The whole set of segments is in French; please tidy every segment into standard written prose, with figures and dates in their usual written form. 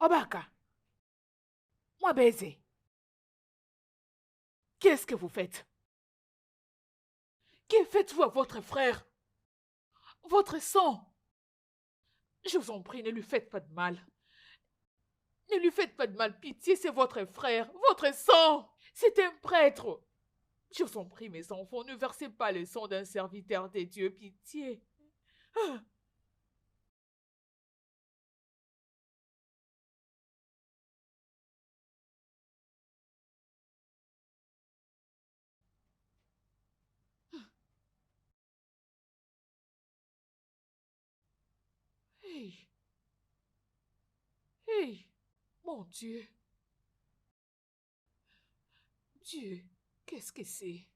Obaka, moi baiser. Qu'est-ce que vous faites? Que faites-vous à votre frère? Votre sang? Je vous en prie, ne lui faites pas de mal. Ne lui faites pas de mal, pitié, c'est votre frère, votre sang. C'est un prêtre. Je vous en prie, mes enfants, ne versez pas le sang d'un serviteur des dieux, pitié. Ah, hey, hey, mon Dieu, Dieu, qu'est-ce que c'est?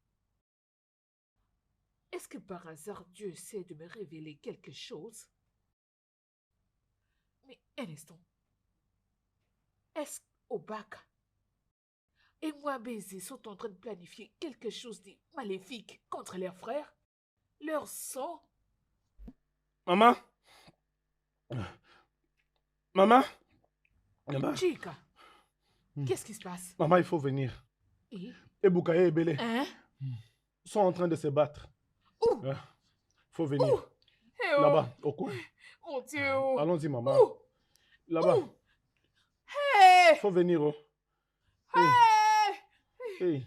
Est-ce que par hasard Dieu essaie de me révéler quelque chose? Mais un instant, est-ce Obaka et moi Baiser sont en train de planifier quelque chose de maléfique contre leurs frères? Leur sang? Maman, maman, maman, Chica, qu'est-ce qui se passe? maman, il faut venir. Et? Et Boukaye et Bélé Hein? sont en train de se battre. Où? Il faut Où? venir. Eh oh! Là-bas, au coin. Mon Dieu! Oh! Allons-y, maman. Où? Là-bas. Où? Hey! Faut venir. Oh. Hey, Hey! hey.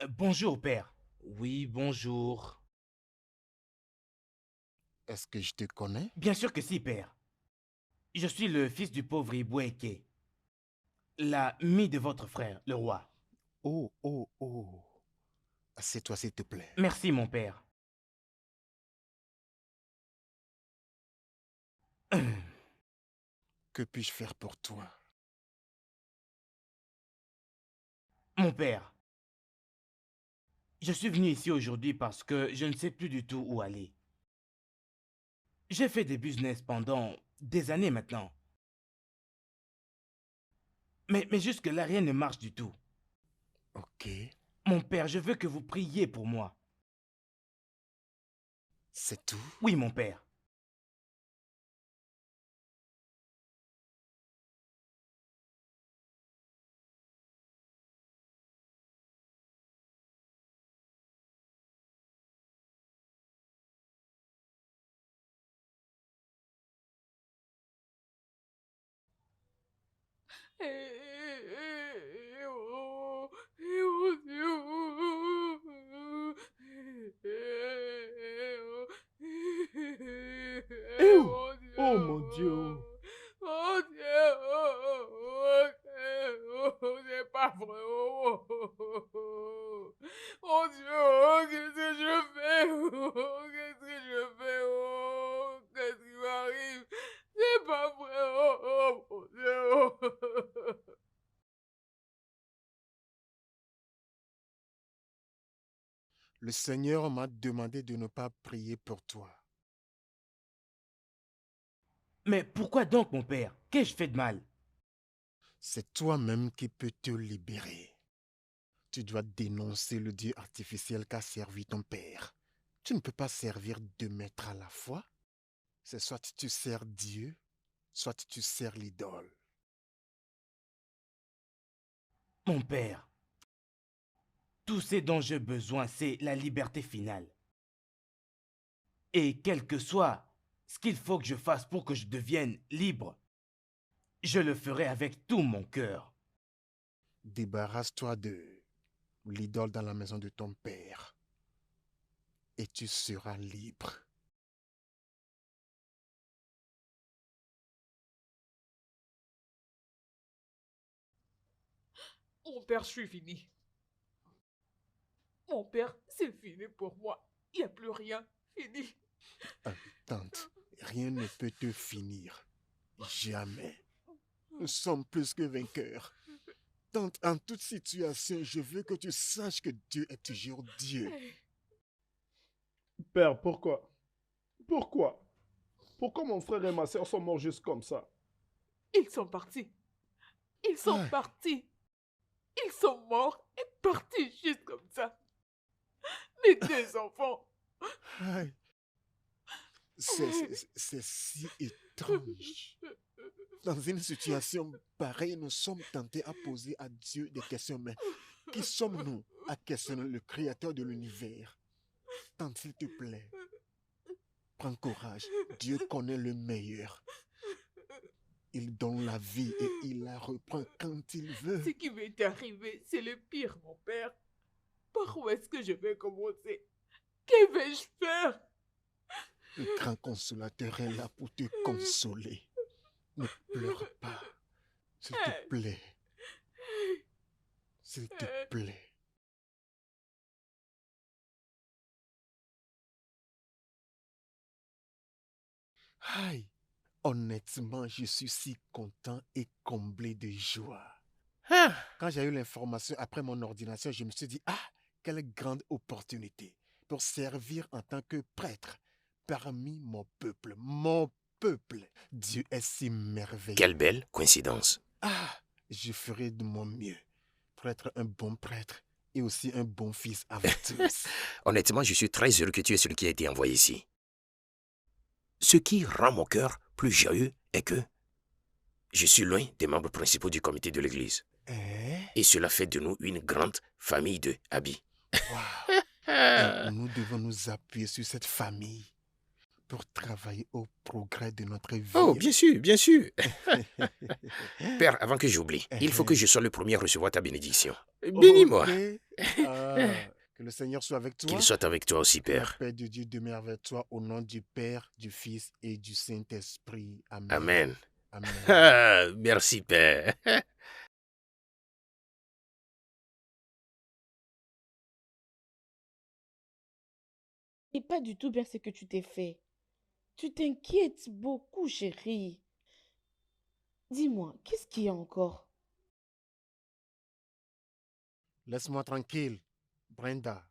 Bonjour, père. Oui, bonjour. Est-ce que je te connais? Bien sûr que si, père. Je suis le fils du pauvre Iboueke, l'ami de votre frère, le roi. Oh, oh, oh. Assieds-toi, s'il te plaît. Merci, mon père. Que puis-je faire pour toi? Mon père, je suis venu ici aujourd'hui parce que je ne sais plus du tout où aller. J'ai fait des business pendant des années maintenant. Mais jusque-là, rien ne marche du tout. Ok, Mon père, je veux que vous priez pour moi. c'est tout? Oui, mon père. Eh oh! Oh mon Dieu! Oh Dieu! C'est pas vrai! Oh Dieu! Qu'est-ce que je fais? Qu'est-ce que je fais? Qu'est-ce qui m'arrive? C'est pas vrai! Mon Dieu! Le Seigneur m'a demandé de ne pas prier pour toi. Mais pourquoi donc, mon père? Qu'ai-je fait de mal? C'est toi-même qui peux te libérer. Tu dois dénoncer le Dieu artificiel qu'a servi ton père. Tu ne peux pas servir deux maîtres à la fois. C'est soit tu sers Dieu, soit tu sers l'idole. Mon père, tout ce dont j'ai besoin, c'est la liberté finale. Et quel que soit ce qu'il faut que je fasse pour que je devienne libre, je le ferai avec tout mon cœur. Débarrasse-toi de l'idole dans la maison de ton père et tu seras libre. Mon père, je suis fini. Mon père, c'est fini pour moi. Il n'y a plus rien. Fini. Tante, rien ne peut te finir. Jamais. Nous sommes plus que vainqueurs. Tante, en toute situation, je veux que tu saches que Dieu est toujours Dieu. Père, pourquoi? Pourquoi? Pourquoi mon frère et ma soeur sont morts juste comme ça? Ils sont partis. Ils sont Aïe. partis. Ils sont morts et partis juste comme ça. Mes deux enfants. Aïe. C'est si étrange. Dans une situation pareille, nous sommes tentés à poser à Dieu des questions, mais qui sommes-nous à questionner le Créateur de l'univers? Tante, s'il te plaît, prends courage. Dieu connaît le meilleur. Il donne la vie et il la reprend quand il veut. Ce qui m'est arrivé, c'est le pire, mon père. Par où est-ce que je vais commencer? Que vais-je faire? Le grand consolateur est là pour te consoler. Ne pleure pas. S'il te plaît. S'il te plaît. Aïe. Honnêtement, je suis si content et comblé de joie. Quand j'ai eu l'information après mon ordination, je me suis dit, ah, quelle grande opportunité pour servir en tant que prêtre parmi mon peuple. Mon peuple. Dieu est si merveilleux. Quelle belle coïncidence. Ah, je ferai de mon mieux pour être un bon prêtre et aussi un bon fils à vous tous. Honnêtement, je suis très heureux que tu es celui qui a été envoyé ici. Ce qui rend mon cœur plus joyeux est que je suis loin des membres principaux du comité de l'église. Et cela fait de nous une grande famille de Abi. Wow. Et nous devons nous appuyer sur cette famille pour travailler au progrès de notre vie. Oh, bien sûr, bien sûr. Père, avant que j'oublie, il faut que je sois le premier à recevoir ta bénédiction. Bénis-moi. Ok. Ah, que le Seigneur soit avec toi. Qu'il soit avec toi aussi, Que la Père. paix de Dieu demeure avec toi au nom du Père, du Fils et du Saint-Esprit. Amen. Amen. Amen. Ah, merci, Père. Et pas du tout bien ce que tu t'es fait. Tu t'inquiètes beaucoup, chérie. Dis-moi, qu'est-ce qu'il y a encore? Laisse-moi tranquille, Brenda.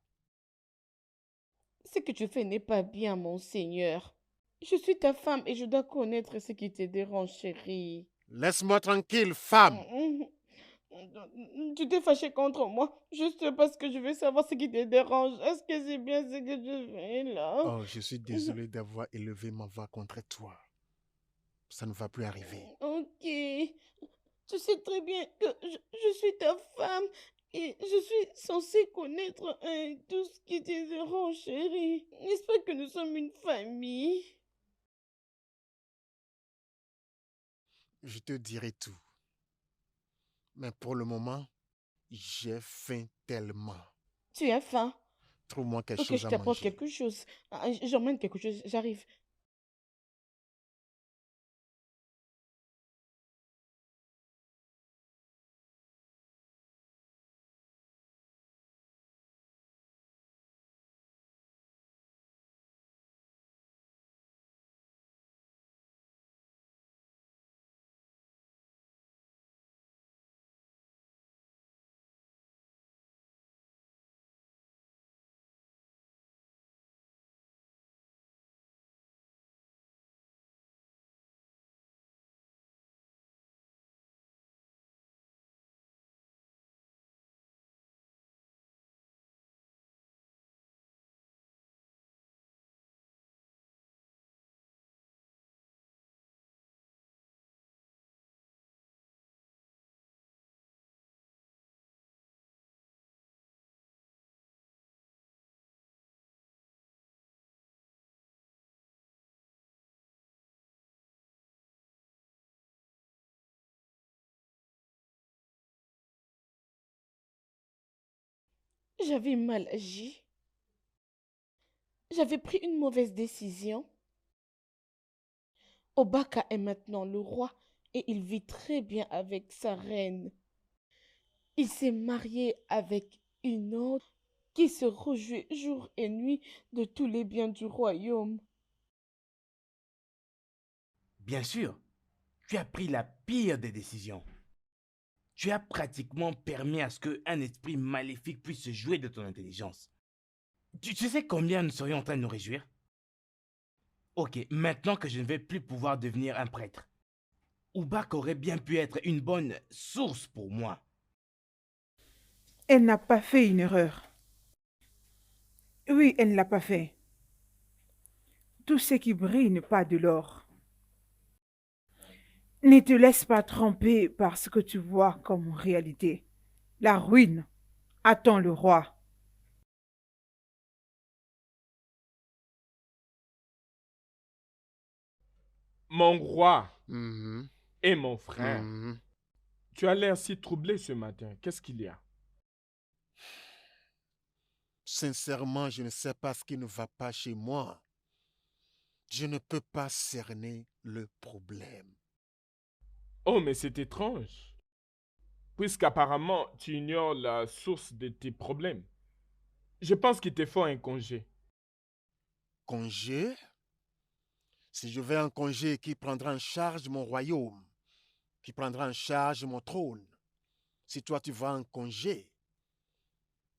Ce que tu fais n'est pas bien, mon Seigneur. Je suis ta femme et je dois connaître ce qui te dérange, chérie. Laisse-moi tranquille, femme. Tu t'es fâché contre moi juste parce que je veux savoir ce qui te dérange. Est-ce que c'est bien ce que je fais là? Oh, je suis désolé d'avoir élevé ma voix contre toi. Ça ne va plus arriver. Ok. Tu sais très bien que je suis ta femme et je suis censée connaître tout ce qui te dérange, chérie. N'est-ce pas que nous sommes une famille? Je te dirai tout. Mais pour le moment, j'ai faim tellement. Tu as faim? Trouve-moi quelque Ok, chose je à t'apporte manger. quelque chose. J'emmène quelque chose, j'arrive. J'avais mal agi. J'avais pris une mauvaise décision. Obaka est maintenant le roi et il vit très bien avec sa reine. Il s'est marié avec une autre qui se réjouit jour et nuit de tous les biens du royaume. Bien sûr, tu as pris la pire des décisions. Tu as pratiquement permis à ce qu'un esprit maléfique puisse se jouer de ton intelligence. Tu sais combien nous serions en train de nous réjouir? Ok, maintenant que je ne vais plus pouvoir devenir un prêtre, Ubak aurait bien pu être une bonne source pour moi. Elle n'a pas fait une erreur. Oui, elle ne l'a pas fait. Tout ce qui brille n'est pas de l'or. Ne te laisse pas tromper par ce que tu vois comme réalité. La ruine attend le roi. Mon roi Mhm, et mon frère, mhm. tu as l'air si troublé ce matin. Qu'est-ce qu'il y a? Sincèrement, je ne sais pas ce qui ne va pas chez moi. Je ne peux pas cerner le problème. Oh, mais c'est étrange. Puisqu'apparemment, tu ignores la source de tes problèmes. Je pense qu'il te faut un congé. Congé? Si je vais en congé, qui prendra en charge mon royaume? Qui prendra en charge mon trône? Si toi tu vas en congé,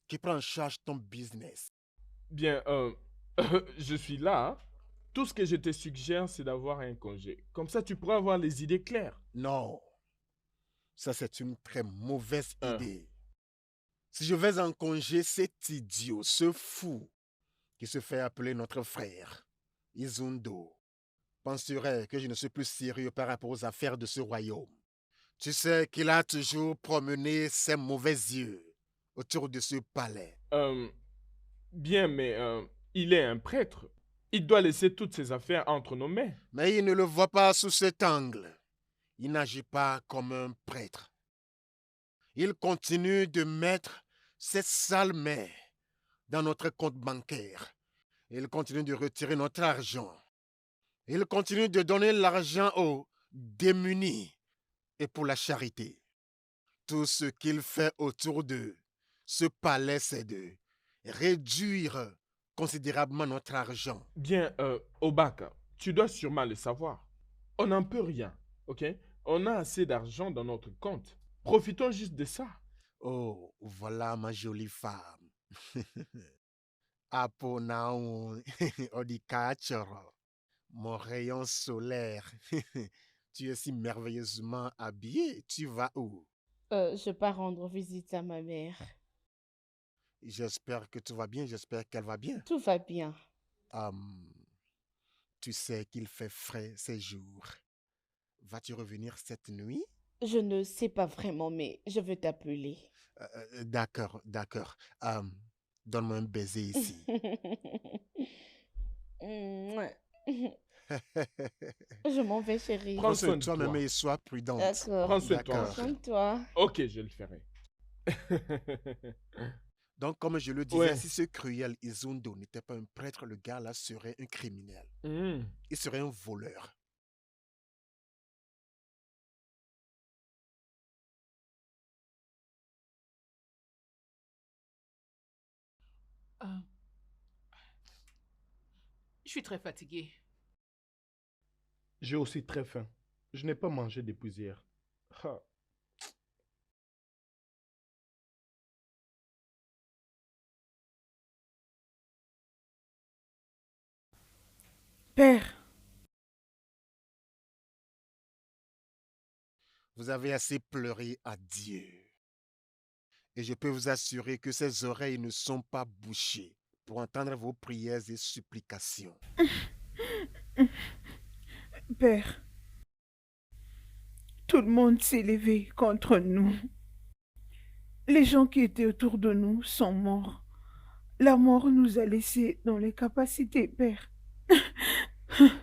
qui prend en charge ton business? Bien, je suis là, hein. Tout ce que je te suggère, c'est d'avoir un congé. Comme ça, tu pourras avoir les idées claires. Non, ça c'est une très mauvaise Hein. idée. Si je vais en congé, cet idiot, ce fou qui se fait appeler notre frère, Izundo, penserait que je ne suis plus sérieux par rapport aux affaires de ce royaume. Tu sais qu'il a toujours promené ses mauvais yeux autour de ce palais. Bien, mais il est un prêtre. Il doit laisser toutes ses affaires entre nos mains. Mais il ne le voit pas sous cet angle. Il n'agit pas comme un prêtre. Il continue de mettre cette sale main dans notre compte bancaire. Il continue de retirer notre argent. Il continue de donner l'argent aux démunis et pour la charité. Tout ce qu'il fait autour d'eux, ce palais, c'est de réduire considérablement notre argent. Bien, Obaka, tu dois sûrement le savoir. On n'en peut rien, ok? On a assez d'argent dans notre compte. Profitons juste de ça. Oh, voilà ma jolie femme. Aponaun Odikachoro, mon rayon solaire. Tu es si merveilleusement habillé. Tu vas où? Je pars rendre visite à ma mère. J'espère que tout va bien. J'espère qu'elle va bien. Tout va bien. Tu sais qu'il fait frais ces jours. Vas-tu revenir cette nuit? Je ne sais pas vraiment, mais je veux t'appeler. D'accord, d'accord. Donne-moi un baiser ici. Mouah. Je m'en vais, chérie. Prends Prends soin soin de de toi-même toi. et sois prudente. D'accord. Prends soin de toi. D'accord. Prends soin de toi. Ok, je le ferai. Donc, comme je le disais, Ouais. si ce cruel Izundo n'était pas un prêtre, le gars-là serait un criminel. Hmm. Il serait un voleur. Euh, Je suis très fatiguée. J'ai aussi très faim. Je n'ai pas mangé depuis hier. Ah. Père, Vous avez assez pleuré à Dieu. Et je peux vous assurer que ses oreilles ne sont pas bouchées pour entendre vos prières et supplications. Père, tout le monde s'est levé contre nous. Les gens qui étaient autour de nous sont morts. La mort nous a laissés dans l'incapacité, Père.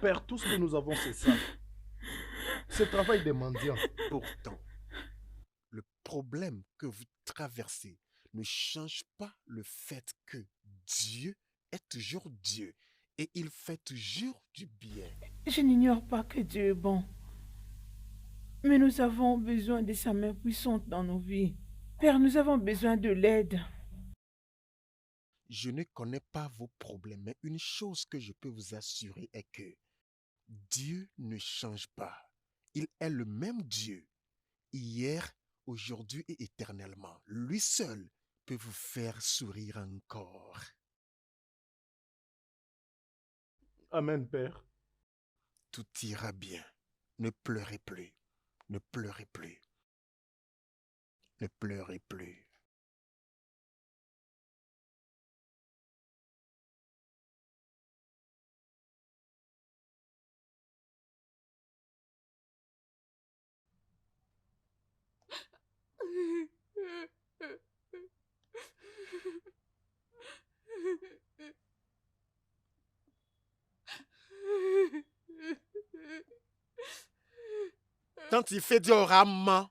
Père, tout ce que nous avons, c'est ça. C'est le travail des mendiants. Pourtant, le problème que vous traversez ne change pas le fait que Dieu est toujours Dieu et il fait toujours du bien. Je n'ignore pas que Dieu est bon. Mais nous avons besoin de sa main puissante dans nos vies. Père, nous avons besoin de l'aide. Je ne connais pas vos problèmes, mais une chose que je peux vous assurer est que Dieu ne change pas. Il est le même Dieu, hier, aujourd'hui et éternellement. Lui seul peut vous faire sourire encore. Amen, Père. Tout ira bien. Ne pleurez plus. Ne pleurez plus. Ne pleurez plus. Quand il fait diorama,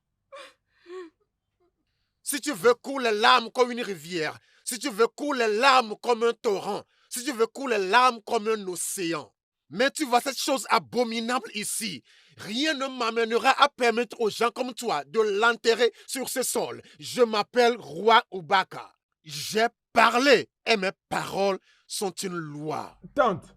si tu veux couler l'âme comme une rivière, si tu veux couler l'âme comme un torrent, si tu veux couler l'âme comme un océan, mais tu vois cette chose abominable ici, rien ne m'amènera à permettre aux gens comme toi de l'enterrer sur ce sol. Je m'appelle Roi Ubaka. J'ai parlé et mes paroles sont une loi. Tante,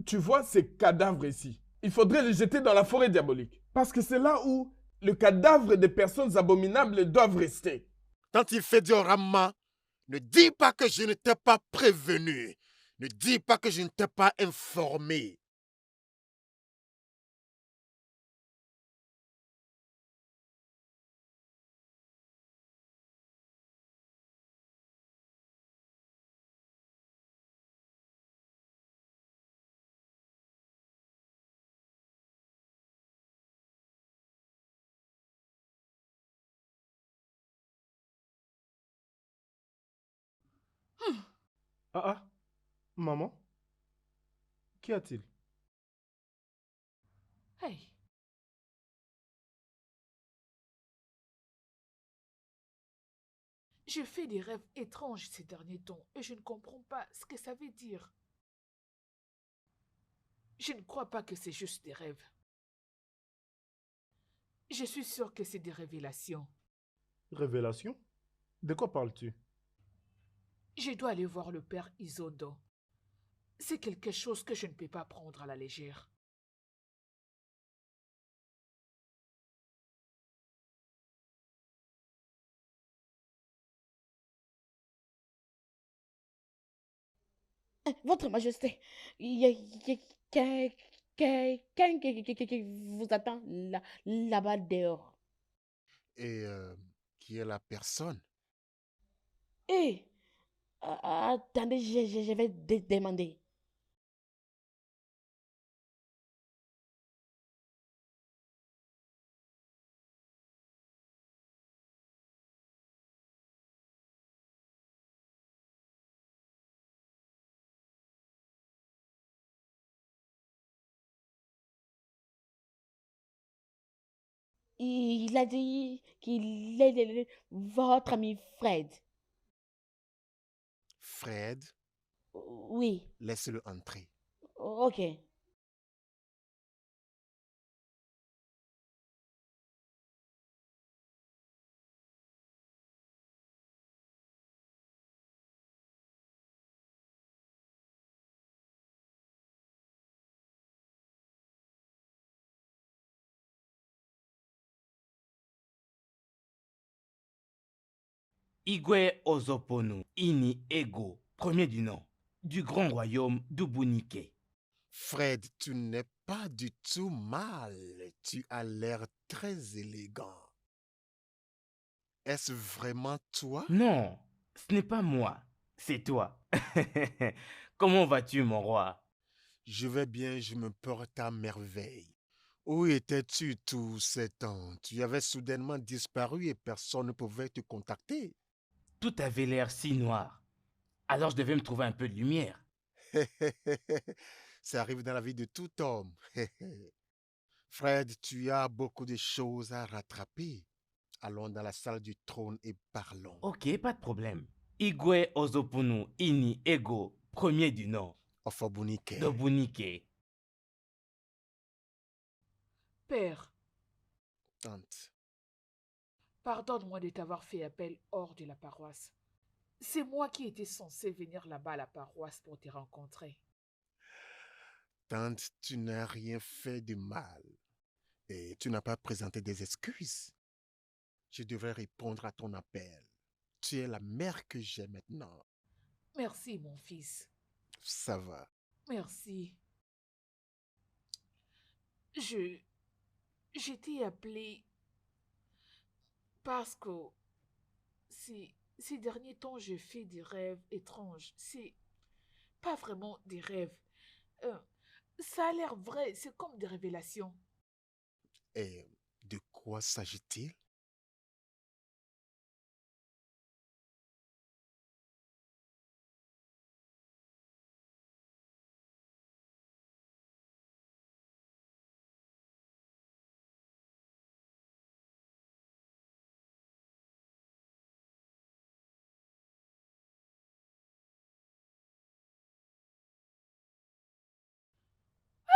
tu vois ces cadavres ici? Il faudrait les jeter dans la forêt diabolique. Parce que c'est là où le cadavre des personnes abominables doivent rester. Quand il fait diorama, ne dis pas que je ne t'ai pas prévenu. Ne dis pas que je ne t'ai pas informé. Ah ah, maman. Qu'y a-t-il? Hey, je fais des rêves étranges ces derniers temps et je ne comprends pas ce que ça veut dire. Je ne crois pas que c'est juste des rêves. Je suis sûre que c'est des révélations. Révélation? De quoi parles-tu? Je dois aller voir le père Isondo. C'est quelque chose que je ne peux pas prendre à la légère. Votre Majesté, il y a quelqu'un qui vous attend là-bas dehors. Et qui est la personne? Eh, attendez, je vais demander. Il a dit qu'il est votre ami Fred. Fred, Oui, laisse-le entrer. ok. Igwe Ozoponu, Ini Ego, premier du nom, du grand royaume d'Ubunike. Fred, tu n'es pas du tout mal. Tu as l'air très élégant. Est-ce vraiment toi? Non, ce n'est pas moi, c'est toi. Comment vas-tu, mon roi? Je vais bien, je me porte à merveille. Où étais-tu tous ces temps? Tu avais soudainement disparu et personne ne pouvait te contacter. Tout avait l'air si noir. Alors je devais me trouver un peu de lumière. Ça arrive dans la vie de tout homme. Fred, tu as beaucoup de choses à rattraper. Allons dans la salle du trône et parlons. Ok, pas de problème. Igwe Ozoponu, Ini Ego, premier du nom, Ofobunike. d'Obunike. Père, Tante, pardonne-moi de t'avoir fait appel hors de la paroisse. C'est moi qui étais censé venir là-bas à la paroisse pour te rencontrer. tante, tu n'as rien fait de mal. Et tu n'as pas présenté des excuses. Je devrais répondre à ton appel. Tu es la mère que j'ai maintenant. Merci, mon fils. Ça va. Merci. Je t'ai appelé parce que ces derniers temps, je fais des rêves étranges. C'est pas vraiment des rêves. Euh, Ça a l'air vrai, c'est comme des révélations. Et de quoi s'agit-il?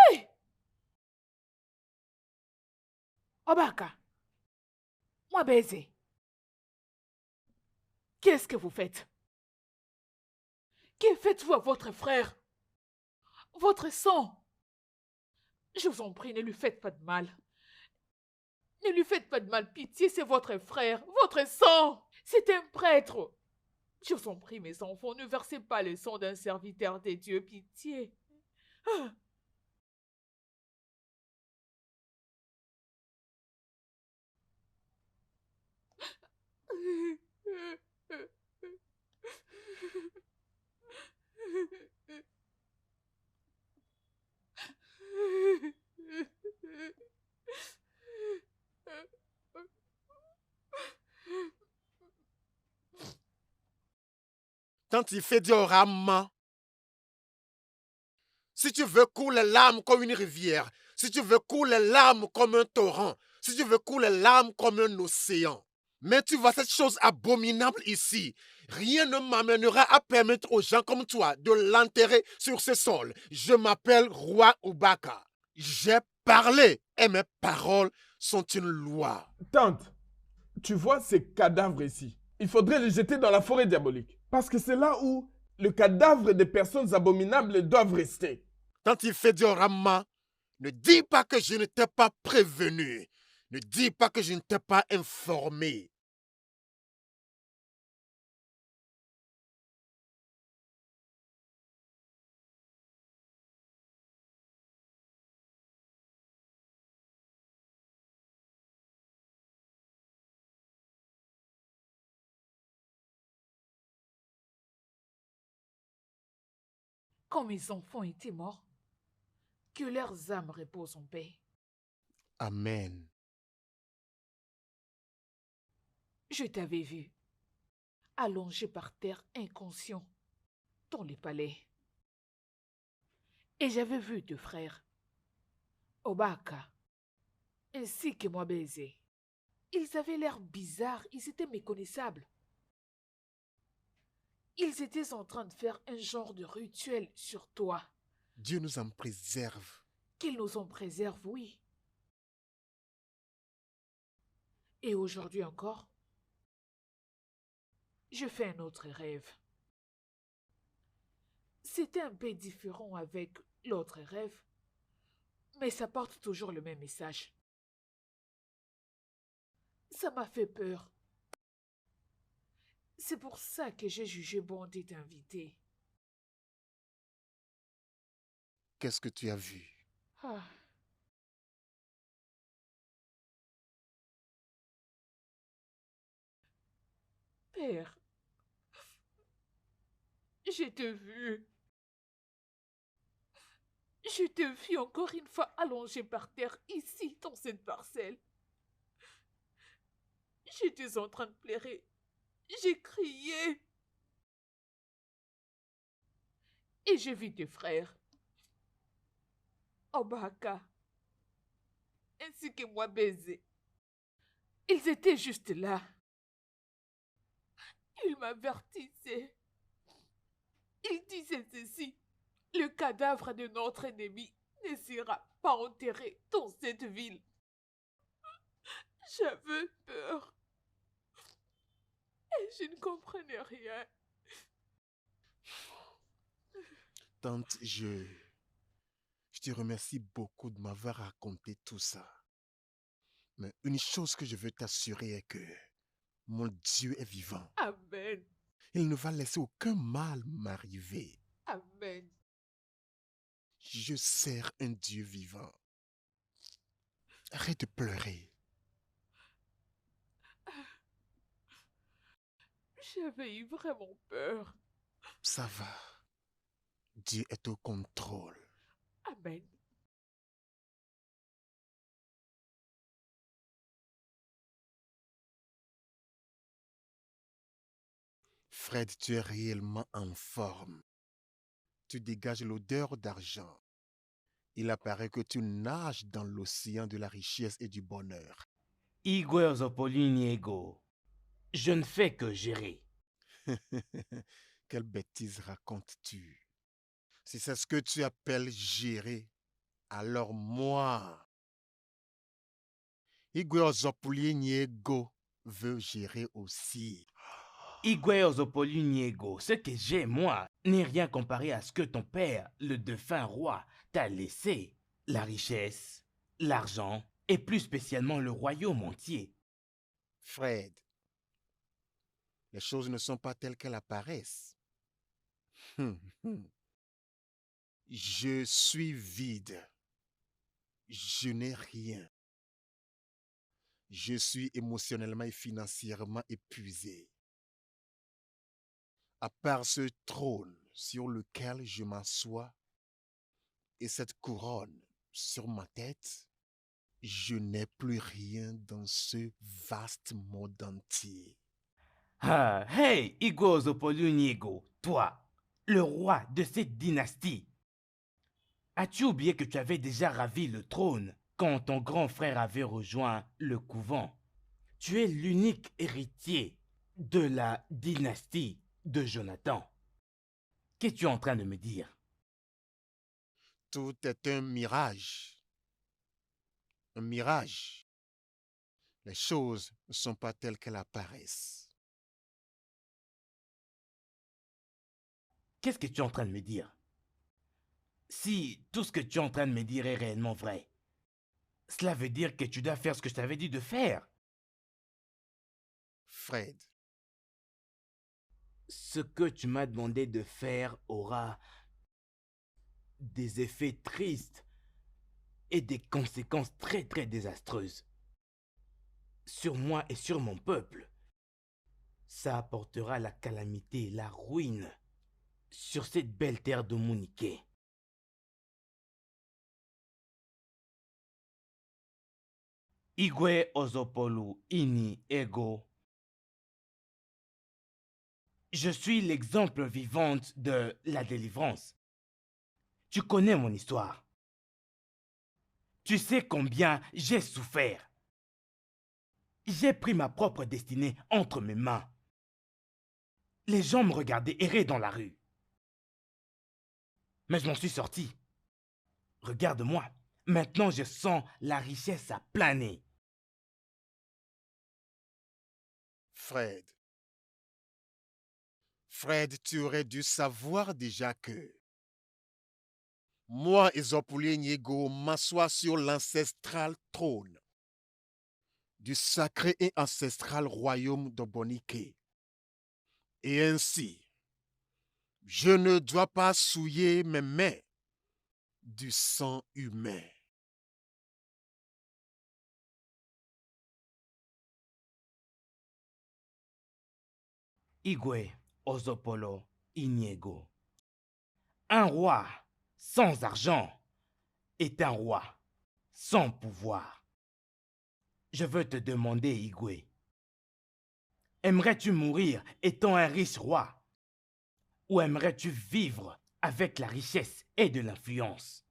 Hey! Obaka, moi baiser. Qu'est-ce que vous faites? Que faites-vous à votre frère? Votre sang? Je vous en prie, ne lui faites pas de mal. Ne lui faites pas de mal, pitié, c'est votre frère, votre sang. C'est un prêtre. Je vous en prie, mes enfants, ne versez pas le sang d'un serviteur des dieux, pitié. Ah. Tante, il fait dioramment. Si tu veux couler l'âme comme une rivière, si tu veux couler l'âme comme un torrent, si tu veux couler l'âme comme un océan. Mais tu vois cette chose abominable ici. Rien ne m'amènera à permettre aux gens comme toi de l'enterrer sur ce sol. Je m'appelle Roi Ubaka. J'ai parlé et mes paroles sont une loi. Tante, tu vois ces cadavres ici. Il faudrait les jeter dans la forêt diabolique. Parce que c'est là où le cadavre des personnes abominables doivent rester. Quand il fait diorama, ne dis pas que je ne t'ai pas prévenu. Ne dis pas que je ne t'ai pas informé. Quand mes enfants étaient morts, que leurs âmes reposent en paix. Amen. Je t'avais vu, allongé par terre inconscient, dans le palais. Et j'avais vu deux frères, Obaka, ainsi que moi baiser. Ils avaient l'air bizarres, ils étaient méconnaissables. Ils étaient en train de faire un genre de rituel sur toi. Dieu nous en préserve. Qu'ils nous en préservent, oui. Et aujourd'hui encore, je fais un autre rêve. C'était un peu différent avec l'autre rêve, mais ça porte toujours le même message. Ça m'a fait peur. C'est pour ça que j'ai jugé bon de t'inviter. Qu'est-ce que tu as vu? Ah. Père, je t'ai vu. Je te vis encore une fois allongé par terre ici, dans cette parcelle. J'étais en train de pleurer. J'ai crié. Et j'ai vu tes frères, Obaka, ainsi que moi baiser. Ils étaient juste là. Ils m'avertissaient. Ils disaient ceci. Le cadavre de notre ennemi ne sera pas enterré dans cette ville. J'avais peur. Et je ne comprenais rien. Tante, je te remercie beaucoup de m'avoir raconté tout ça. Mais une chose que je veux t'assurer est que mon Dieu est vivant. Amen. Il ne va laisser aucun mal m'arriver. Amen. Je sers un Dieu vivant. Arrête de pleurer. J'avais eu vraiment peur. Ça va. Dieu est au contrôle. Amen. Fred, tu es réellement en forme. Tu dégages l'odeur d'argent. Il apparaît que tu nages dans l'océan de la richesse et du bonheur. Igor Zopoliniego, je ne fais que gérer. Quelle bêtise racontes-tu? Si c'est ce que tu appelles gérer, alors moi, Igor Zopoliniego veut gérer aussi. Igor Zopoliniego, ce que j'ai, moi, n'est rien comparé à ce que ton père, le défunt roi, t'a laissé. La richesse, l'argent, et plus spécialement le royaume entier. Fred, les choses ne sont pas telles qu'elles apparaissent. Je suis vide. Je n'ai rien. Je suis émotionnellement et financièrement épuisé. À part ce trône sur lequel je m'assois et cette couronne sur ma tête, je n'ai plus rien dans ce vaste monde entier. Ah, hey, Igor Zopoliniego, toi, le roi de cette dynastie. As-tu oublié que tu avais déjà ravi le trône quand ton grand frère avait rejoint le couvent? Tu es l'unique héritier de la dynastie de Jonathan. Qu'es-tu en train de me dire? Tout est un mirage. Un mirage. Les choses ne sont pas telles qu'elles apparaissent. Qu'est-ce que tu es en train de me dire? Si tout ce que tu es en train de me dire est réellement vrai, cela veut dire que tu dois faire ce que je t'avais dit de faire. Fred, Ce que tu m'as demandé de faire aura des effets tristes et des conséquences très très désastreuses. Sur moi et sur mon peuple. Ça apportera la calamité, la ruine sur cette belle terre de Mouniquet. Igwe Ozopolu Ini Ego. Je suis l'exemple vivant de la délivrance. Tu connais mon histoire. Tu sais combien j'ai souffert. J'ai pris ma propre destinée entre mes mains. Les gens me regardaient errer dans la rue. Mais je m'en suis sorti. Regarde-moi. Maintenant, je sens la richesse à planer. Fred. Fred, tu aurais dû savoir déjà que moi, Ezopoulie Niego, m'assois sur l'ancestral trône du sacré et ancestral royaume de Boniké. Et ainsi, je ne dois pas souiller mes mains du sang humain. Igwe Ozopolo Iniego. Un roi sans argent est un roi sans pouvoir. Je veux te demander, Igwe, aimerais-tu mourir étant un riche roi ou aimerais-tu vivre avec la richesse et de l'influence?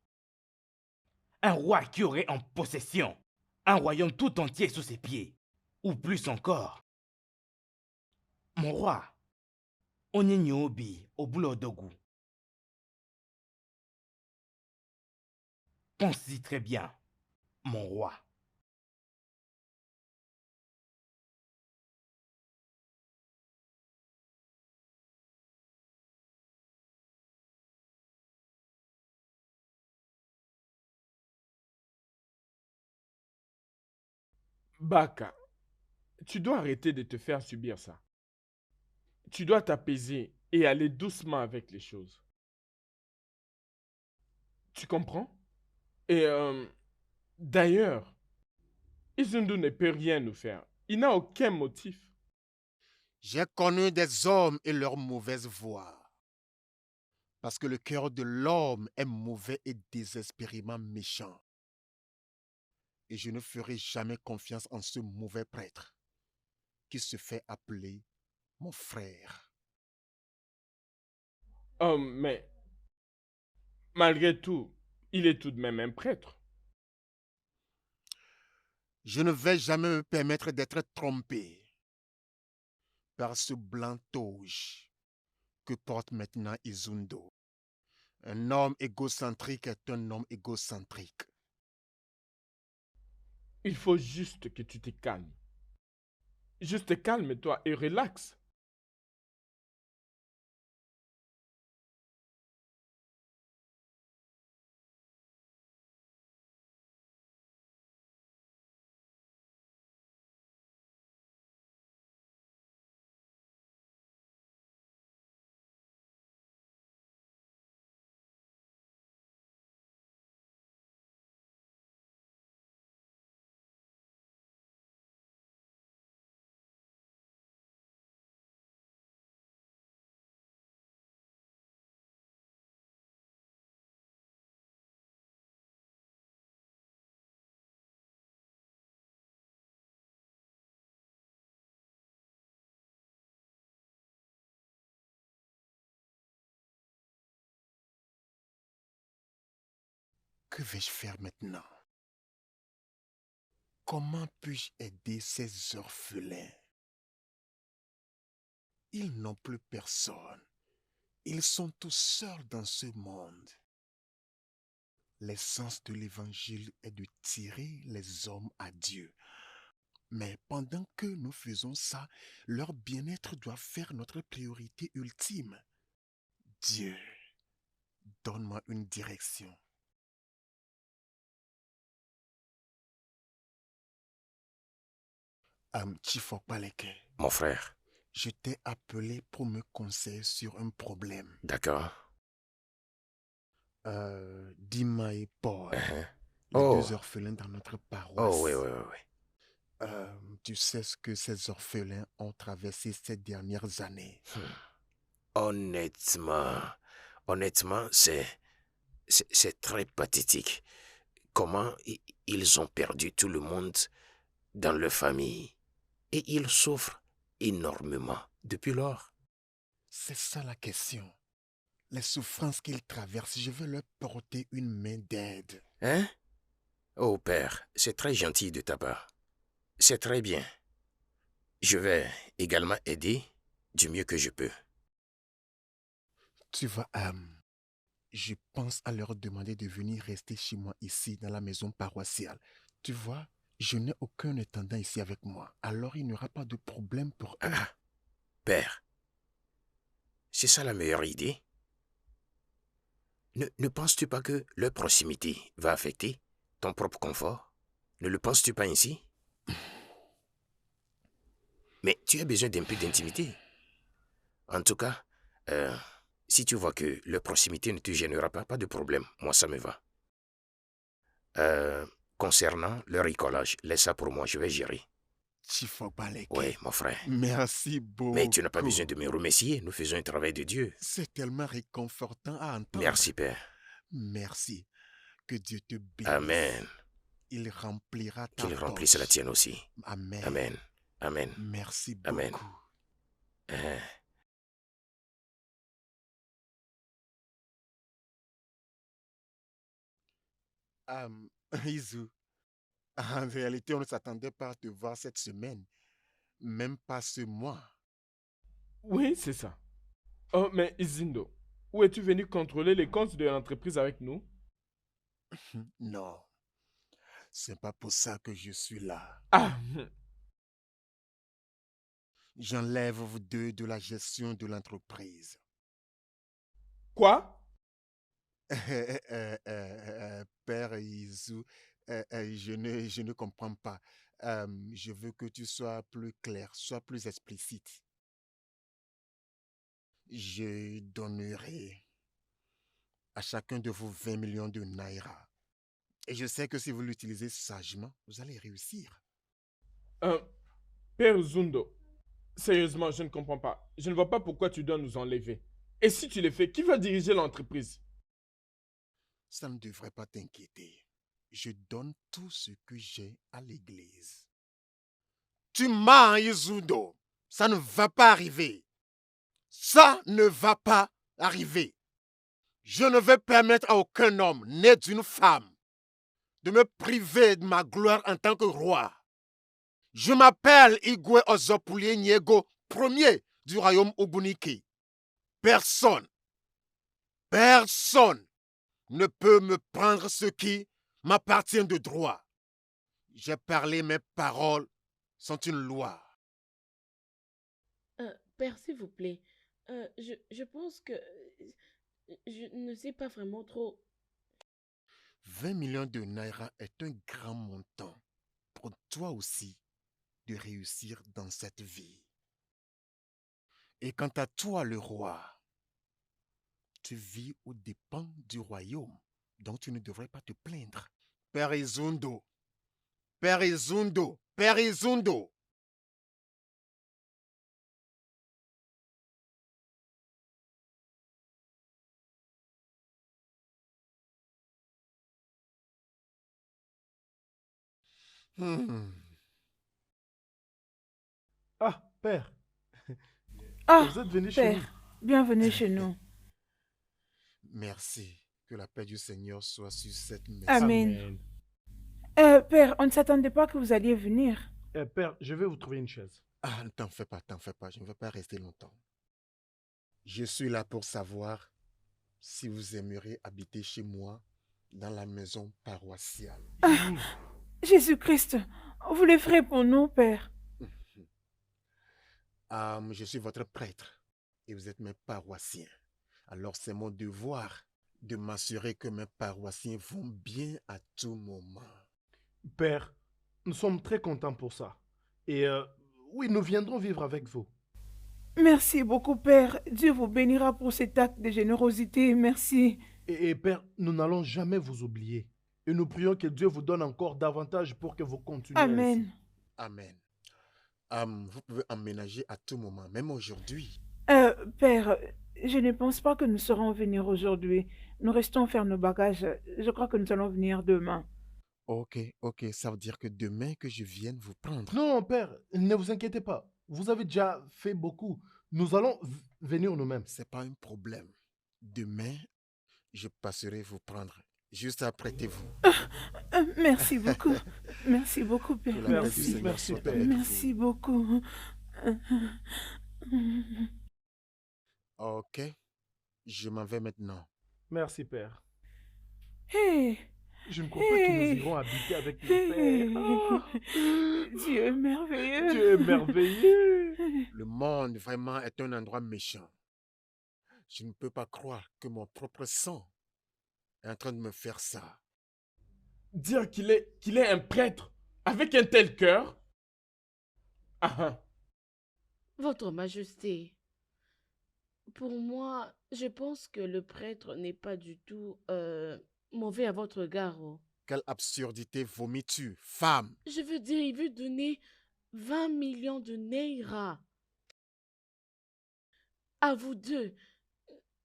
Un roi qui aurait en possession un royaume tout entier sous ses pieds, ou plus encore. Mon roi, Onyenyobi Obulodogu. Pense-y très bien, mon roi. Baka, tu dois arrêter de te faire subir ça. Tu dois t'apaiser et aller doucement avec les choses. Tu comprends? Et d'ailleurs, Izundu ne peut rien nous faire. Il n'a aucun motif. J'ai connu des hommes et leurs mauvaises voies. Parce que le cœur de l'homme est mauvais et désespérément méchant. Et je ne ferai jamais confiance en ce mauvais prêtre qui se fait appeler mon frère. Oh, mais malgré tout, il est tout de même un prêtre. Je ne vais jamais me permettre d'être trompé par ce blanc toge que porte maintenant Izundo. Un homme égocentrique est un homme égocentrique. Il faut juste que tu te calmes. Juste calme-toi et relaxe. Que vais-je faire maintenant? Comment puis-je aider ces orphelins? Ils n'ont plus personne. Ils sont tous seuls dans ce monde. L'essence de l'évangile est de tirer les hommes à Dieu. Mais pendant que nous faisons ça, leur bien-être doit faire notre priorité ultime. Dieu, donne-moi une direction. Chifokbaleke, Mon frère, je t'ai appelé pour me conseiller sur un problème. d'accord. Dima et Paul, Uh-huh. les Oh, deux orphelins dans notre paroisse. oh, oui, oui, oui, oui. Tu sais ce que ces orphelins ont traversé ces dernières années. Honnêtement, c'est très pathétique. Comment ils ont perdu tout le monde dans leur famille et ils souffrent énormément depuis lors. C'est ça la question. Les souffrances qu'ils traversent, je veux leur porter une main d'aide. Hein? Oh père, c'est très gentil de ta part. C'est très bien. Je vais également aider du mieux que je peux. Tu vois, je pense à leur demander de venir rester chez moi ici, dans la maison paroissiale. Tu vois, je n'ai aucun intendant ici avec moi. Alors il n'y aura pas de problème pour eux. Ah, père, c'est ça la meilleure idée? Ne penses-tu pas que leur proximité va affecter ton propre confort? Ne le penses-tu pas ainsi? Mais tu as besoin d'un peu d'intimité. En tout cas, si tu vois que leur proximité ne te gênera pas, pas de problème. Moi, ça me va. Concernant le bricolage, laisse ça pour moi, je vais gérer. Chifokbaleke. Oui, mon frère. Merci beaucoup. Mais tu n'as pas besoin de me remercier. Nous faisons un travail de Dieu. C'est tellement réconfortant à entendre. Merci, Père. Merci. Que Dieu te bénisse. Amen. Il remplira ta Qu'il remplisse poche. la tienne aussi. Amen. Amen. Amen. Merci beaucoup. Amen. Hein. Izu, en réalité, on ne s'attendait pas à te voir cette semaine. Même pas ce mois. Oui, c'est ça. Oh, mais Isindo, où es-tu venu contrôler les comptes de l'entreprise avec nous? Non, c'est pas pour ça que je suis là. Ah, J'enlève vous deux de la gestion de l'entreprise. quoi? Père Izu, je ne comprends pas. Je veux que tu sois plus clair, sois plus explicite. Je donnerai à chacun de vous 20 millions de naira. Et je sais que si vous l'utilisez sagement, vous allez réussir. Père Zundo, sérieusement, je ne comprends pas. Je ne vois pas pourquoi tu dois nous enlever. Et si tu le fais, qui va diriger l'entreprise? Ça ne devrait pas t'inquiéter. Je donne tout ce que j'ai à l'église. Tu mens, Izundo. Ça ne va pas arriver. Ça ne va pas arriver. Je ne vais permettre à aucun homme né d'une femme de me priver de ma gloire en tant que roi. Je m'appelle Igwe Ozopoulié Niego, premier du royaume Ubuniki. Personne ne peut me prendre ce qui m'appartient de droit. J'ai parlé, mes paroles sont une loi. Père, s'il vous plaît, je pense que je ne sais pas vraiment trop. 20 millions de naira est un grand montant pour toi aussi de réussir dans cette vie. Et quant à toi, le roi, tu vis aux dépens du royaume, donc tu ne devrais pas te plaindre. Père Izundo, Père Izundo, Père Izundo. Ah, père, Ah, vous êtes venu chez nous. Père, bienvenue chez nous. Merci. Que la paix du Seigneur soit sur cette maison. Amen. Père, on ne s'attendait pas que vous alliez venir. Père, je vais vous trouver une chaise. Ah, ne t'en fais pas, je ne vais pas rester longtemps. Je suis là pour savoir si vous aimeriez habiter chez moi dans la maison paroissiale. Jésus-Christ, vous le ferez pour nous, Père. Je suis votre prêtre et vous êtes mes paroissiens. Alors c'est mon devoir de m'assurer que mes paroissiens vont bien à tout moment. Père, nous sommes très contents pour ça. Et oui, nous viendrons vivre avec vous. Merci beaucoup, Père. Dieu vous bénira pour cet acte de générosité. Merci. Et Père, nous n'allons jamais vous oublier. Et nous prions que Dieu vous donne encore davantage pour que vous continuiez Amen. ainsi. Amen. Vous pouvez emménager à tout moment, même aujourd'hui. Père, je ne pense pas que nous saurons venir aujourd'hui. Nous restons faire nos bagages. Je crois que nous allons venir demain. Ok, ça veut dire que demain que je vienne vous prendre. Non, Père, ne vous inquiétez pas. Vous avez déjà fait beaucoup. Nous allons venir nous-mêmes. C'est pas un problème. Demain, je passerai vous prendre. Juste apprêtez-vous. Merci beaucoup. Merci beaucoup, Père. Que la paix du Merci, Seigneur merci, soit Père. avec Merci beaucoup. vous. Ok, je m'en vais maintenant. Merci, Père. Hey, Je ne crois pas que nous irons habiter avec le Père. Oh. Dieu est merveilleux. Dieu est merveilleux. Le monde vraiment est un endroit méchant. Je ne peux pas croire que mon propre sang est en train de me faire ça. Dire qu'il est un prêtre avec un tel cœur? Ah, Votre Majesté, pour moi, je pense que le prêtre n'est pas du tout mauvais à votre égard. Oh. Quelle absurdité vomis-tu, femme? Je veux dire, il veut donner 20 millions de Naira à vous deux.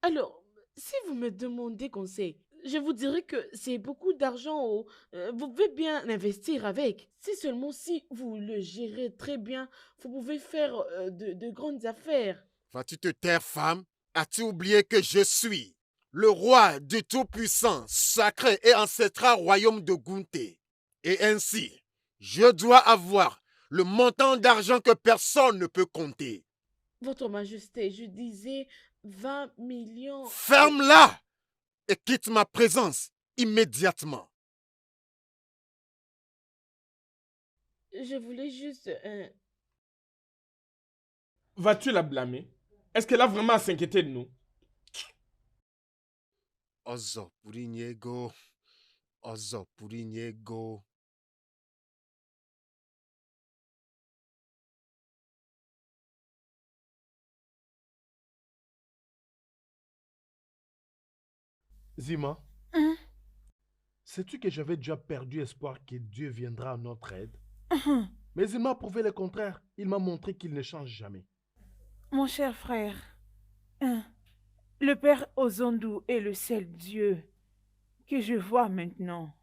Alors, si vous me demandez conseil, je vous dirais que c'est beaucoup d'argent. Oh. Vous pouvez bien investir avec. Si seulement si vous le gérez très bien, vous pouvez faire de grandes affaires. Vas-tu te taire, femme? As-tu oublié que je suis le roi du Tout-Puissant, sacré et ancestral royaume de Gunté? Et ainsi, je dois avoir le montant d'argent que personne ne peut compter. Votre Majesté, je disais 20 millions. Ferme-la et quitte ma présence immédiatement. Je voulais juste vas-tu la blâmer? Est-ce qu'elle a vraiment à s'inquiéter de nous? Ozo Purinyego. Ozo Purinyego. Zima, Hein? sais-tu que j'avais déjà perdu espoir que Dieu viendra à notre aide? Hum. Mais il m'a prouvé le contraire. Il m'a montré qu'il ne change jamais. Mon cher frère, le Père Ozondu est le seul Dieu que je vois maintenant.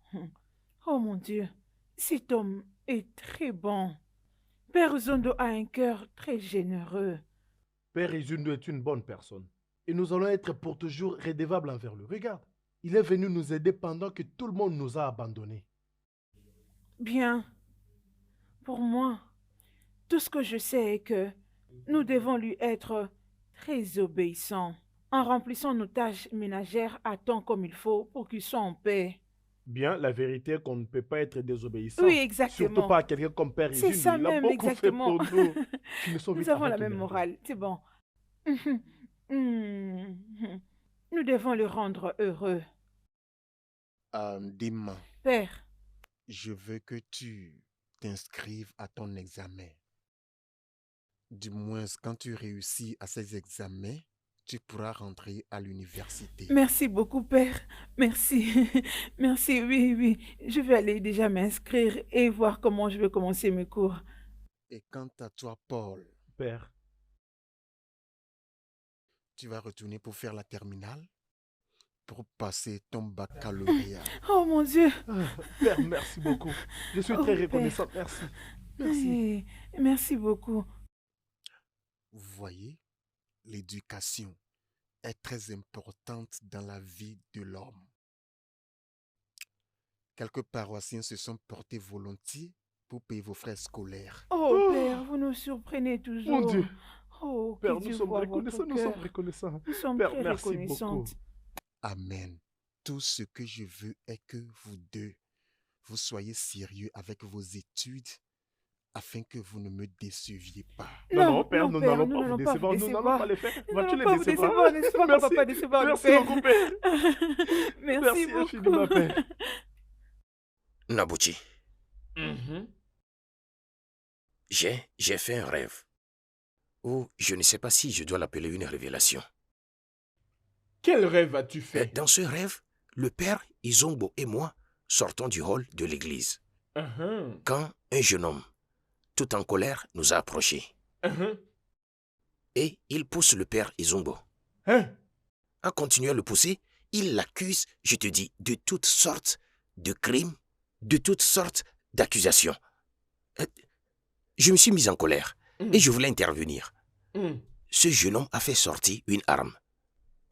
Oh mon Dieu, cet homme est très bon. Père Ozondu a un cœur très généreux. Père Izundo est une bonne personne. Et nous allons être pour toujours redevables envers lui. Regarde, il est venu nous aider pendant que tout le monde nous a abandonnés. Bien, pour moi, tout ce que je sais est que nous devons lui être très obéissants en remplissant nos tâches ménagères à temps comme il faut pour qu'il soit en paix. Bien, la vérité est qu'on ne peut pas être désobéissant. Oui, exactement. Surtout pas à quelqu'un comme Père C'est Izundo. ça Il a même, beaucoup exactement. fait pour nous. Finissons vite Nous avons avant la qu'il même ne morale, c'est bon. Nous devons le rendre heureux. Dima, Père, je veux que tu t'inscrives à ton examen. Du moins, quand tu réussis à ces examens, tu pourras rentrer à l'université. merci beaucoup, Père. Merci. Merci, oui. Je vais aller déjà m'inscrire et voir comment je vais commencer mes cours. Et quant à toi, Paul, Père, tu vas retourner pour faire la terminale, pour passer ton baccalauréat. Oh mon Dieu. Père, merci beaucoup. Je suis Oh, très Père. reconnaissant. Merci. Merci. Merci beaucoup. Vous voyez, l'éducation est très importante dans la vie de l'homme. quelques paroissiens se sont portés volontiers pour payer vos frais scolaires. Oh, Oh, Père, vous nous surprenez mon toujours. Dieu. Oh, que Père, nous Dieu sommes voie votre reconnaissants, nous sommes cœur. reconnaissants. Nous sommes Père, très merci reconnaissantes. beaucoup. Amen. Tout ce que je veux est que vous deux, vous soyez sérieux avec vos études afin que vous ne me déceviez pas. Non, Père, nous Père, n'allons nous pas vous n'allons pas décevoir. vous Nous n'allons décevoir. pas les faire. Nous Vas-tu n'allons les pas vous décevoir? décevoir, n'est-ce pas qu'on va Merci. pas décevoir le Merci Père. beaucoup, Père. Merci Merci infiniment, beaucoup. Père. Nabouchi, Mhm. j'ai fait un rêve. Ou je ne sais pas si je dois l'appeler une révélation. Quel rêve as-tu fait? Dans ce rêve, le père Izongbo et moi sortons du hall de l'église. Mhm. Quand un jeune homme, tout en colère, nous a approchés. Mhm. Et il pousse le père Izongbo. Hein? En continuant à le pousser, il l'accuse, je te dis, de toutes sortes de crimes, de toutes sortes d'accusations. Je me suis mis en colère et je voulais intervenir. Mhm. Ce jeune homme a fait sortir une arme.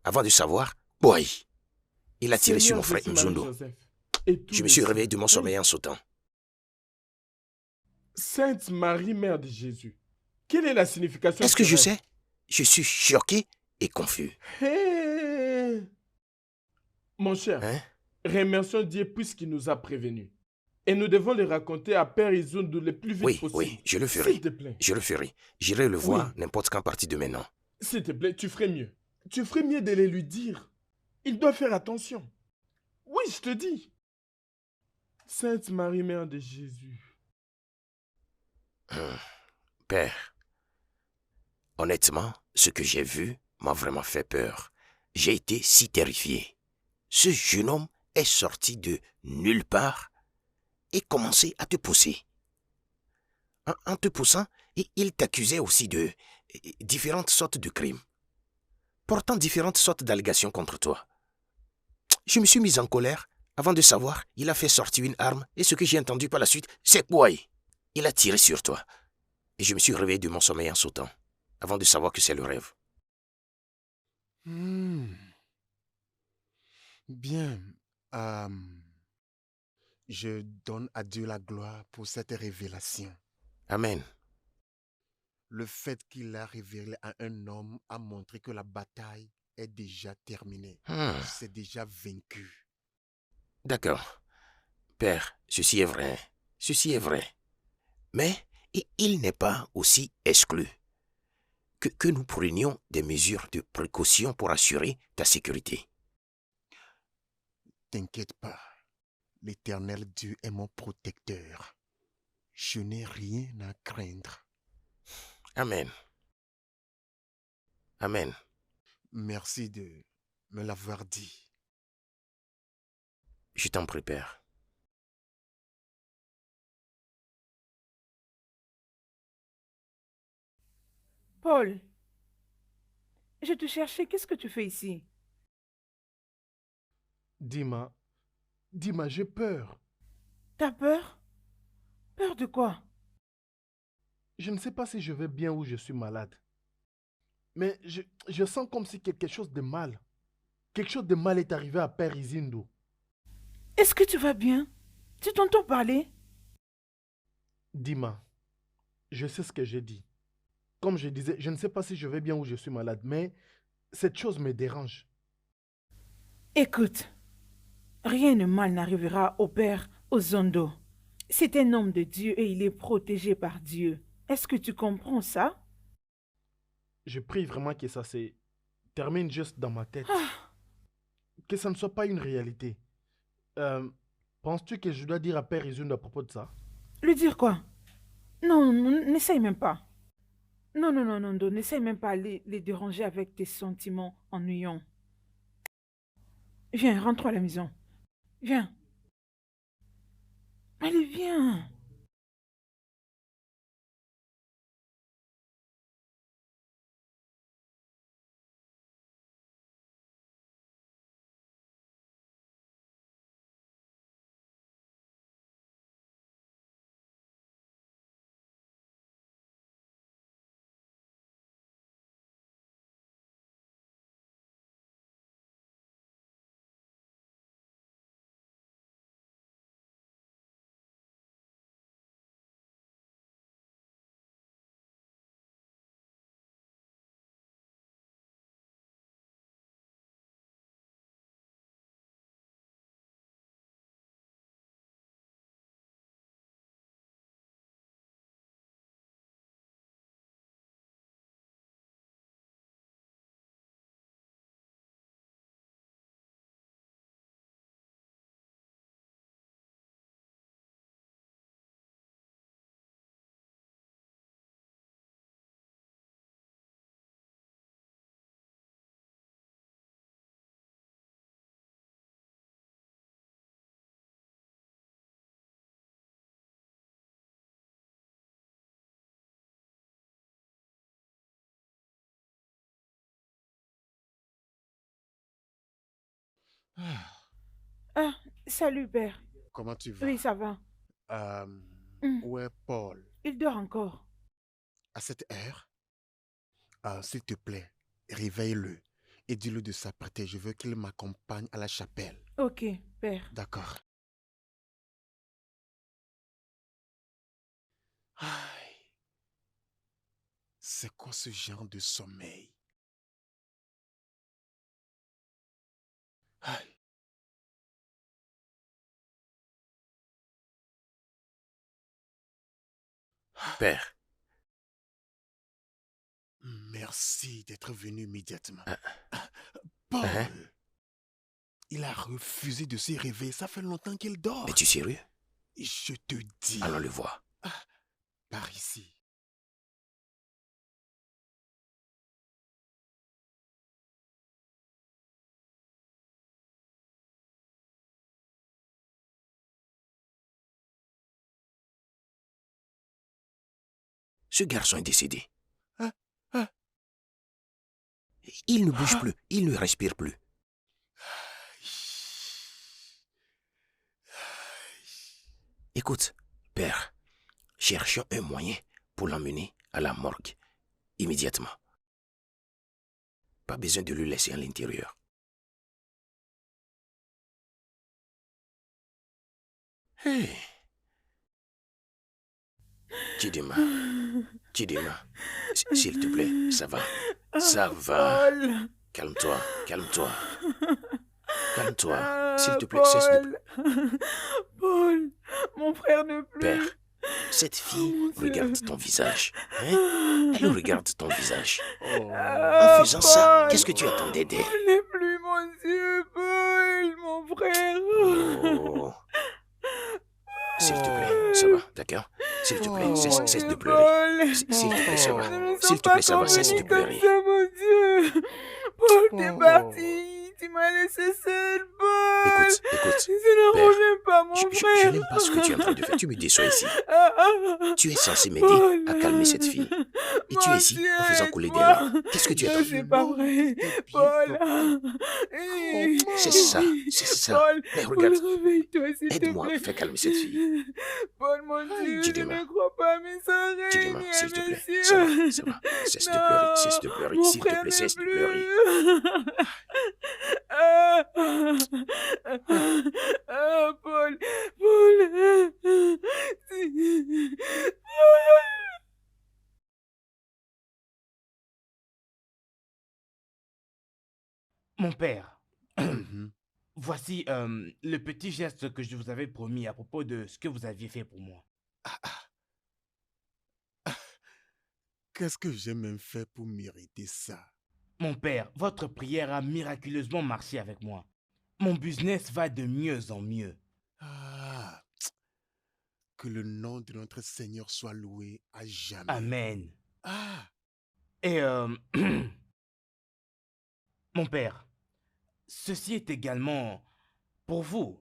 Avant de savoir, boy, il a tiré sur mon frère Seigneur Mzundo. Jésus-Marie Joseph, et tous Je me les suis saints. réveillé de mon sommeil en sautant. Sainte Marie, Mère de Jésus, quelle est la signification Est-ce de que ce je rêve? sais? Je suis choqué et confus. Hey! Mon cher, Hein? remercions Dieu puisqu'il nous a prévenus. Et nous devons le raconter à Père Izundo le plus vite Oui, possible. oui, je le ferai. S'il te plaît. Je le ferai. J'irai le voir Oui. n'importe quand partir de maintenant. S'il te plaît, tu ferais mieux. Tu ferais mieux de les lui dire. Il doit faire attention. Oui, je te dis. Sainte Marie, Mère de Jésus. Père, honnêtement, ce que j'ai vu m'a vraiment fait peur. J'ai été si terrifié. Ce jeune homme est sorti de nulle part et commençait à te pousser. En te poussant, il t'accusait aussi de différentes sortes de crimes, portant différentes sortes d'allégations contre toi. Je me suis mis en colère. Avant de savoir, il a fait sortir une arme et ce que j'ai entendu par la suite, c'est quoi? Il a tiré sur toi. Et je me suis réveillé de mon sommeil en sautant, avant de savoir que c'est le rêve. Bien. Je donne à Dieu la gloire pour cette révélation. Amen. Le fait qu'il a révélé à un homme a montré que la bataille est déjà terminée. C'est déjà vaincu. D'accord. Père, ceci est vrai. Ceci est vrai. Mais il n'est pas aussi exclu que nous prenions des mesures de précaution pour assurer ta sécurité. T'inquiète pas. L'Éternel Dieu est mon protecteur. Je n'ai rien à craindre. Amen. Amen. Merci de me l'avoir dit. Je t'en prie, Père. Paul, je te cherchais. Qu'est-ce que tu fais ici? Dima, j'ai peur. T'as peur? Peur de quoi? Je ne sais pas si je vais bien ou je suis malade. Mais je sens comme si quelque chose de mal. Quelque chose de mal est arrivé à Père Izindo. Est-ce que tu vas bien? Tu t'entends parler? Dima, je sais ce que j'ai dit. Comme je disais, je ne sais pas si je vais bien ou je suis malade, mais cette chose me dérange. Écoute, rien de mal n'arrivera au père Ozondo. C'est un homme de Dieu et il est protégé par Dieu. Est-ce que tu comprends ça? Je prie vraiment que ça se termine juste dans ma tête. Que ça ne soit pas une réalité. Penses-tu que je dois dire à Père Izundo à propos de ça? Lui dire quoi? Non, n'essaye même pas. Non, n'essaye même pas les déranger avec tes sentiments ennuyants. Viens, rentre à la maison. Viens. Allez, viens. Ah, salut, père. Comment tu vas? Oui, ça va. Où est Paul? Il dort encore. À cette heure? S'il te plaît, réveille-le et dis-le de s'apprêter. Je veux qu'il m'accompagne à la chapelle. Ok, père. D'accord. Aïe, c'est quoi ce genre de sommeil? Aïe. Père, Merci d'être venu immédiatement. Ah. Paul, Hein? il a refusé de se réveiller. Ça fait longtemps qu'il dort. es-tu sérieux? Je te dis. Allons le voir. Par ici. Ce garçon est décédé. Ah, ah. Il ne bouge plus, il ne respire plus. Écoute, père, cherchons un moyen pour l'emmener à la morgue immédiatement. Pas besoin de le laisser à l'intérieur. Hey. Chidima, s'il te plaît, ça va. Ça va. Paul. Calme-toi, calme-toi. Calme-toi, Ah, s'il te plaît, cesse de... Paul. Paul, mon frère ne pleure. Père, cette fille mon Dieu. regarde ton visage. Hein? Elle regarde ton visage. Ah, En faisant ça, Paul. qu'est-ce que tu attendais d'elle? Paul n'est plus mon Dieu, Paul, mon frère. Oh. S'il te plaît, ça va, d'accord? S'il te plaît, cesse de pleurer. Paul. S'il te plaît, ça va. Je ne me S'il sens te pas plaît, ça va, cesse de convenu comme pleurer. ça, mon Dieu. Paul, t'es parti. Tu m'as laissé seul, Paul. Écoute, Je ne père, reviens pas, mon je frère. n'aime pas ce que tu es en train de faire. Tu me déçois ici. Tu es censé m'aider Paul. à calmer cette fille. Et tu Mon es ici Dieu, en faisant couler des aide-moi. larmes. Qu'est-ce que tu attends? C'est pas vrai, Paul. C'est ça, c'est ça. Paul, Mais Paul, regarde, réveille-toi, s'il te aide-moi, plaît. fais calmer cette fille. Paul, mon Dieu, je Chidima. ne crois pas à mes oreilles Chidima, ni à s'il te mes plaît, yeux. ça va. Cesse de pleurer, cesse de pleurer. Mon S'il te frère plaît, n'est cesse de plus. pleurer. Paul, Paul. Mon père, Mhm. voici le petit geste que je vous avais promis à propos de ce que vous aviez fait pour moi. Qu'est-ce que j'ai même fait pour mériter ça? Mon père, votre prière a miraculeusement marché avec moi. Mon business va de mieux en mieux. Ah, que le nom de notre Seigneur soit loué à jamais. Amen. Ah, Et mon père, ceci est également pour vous.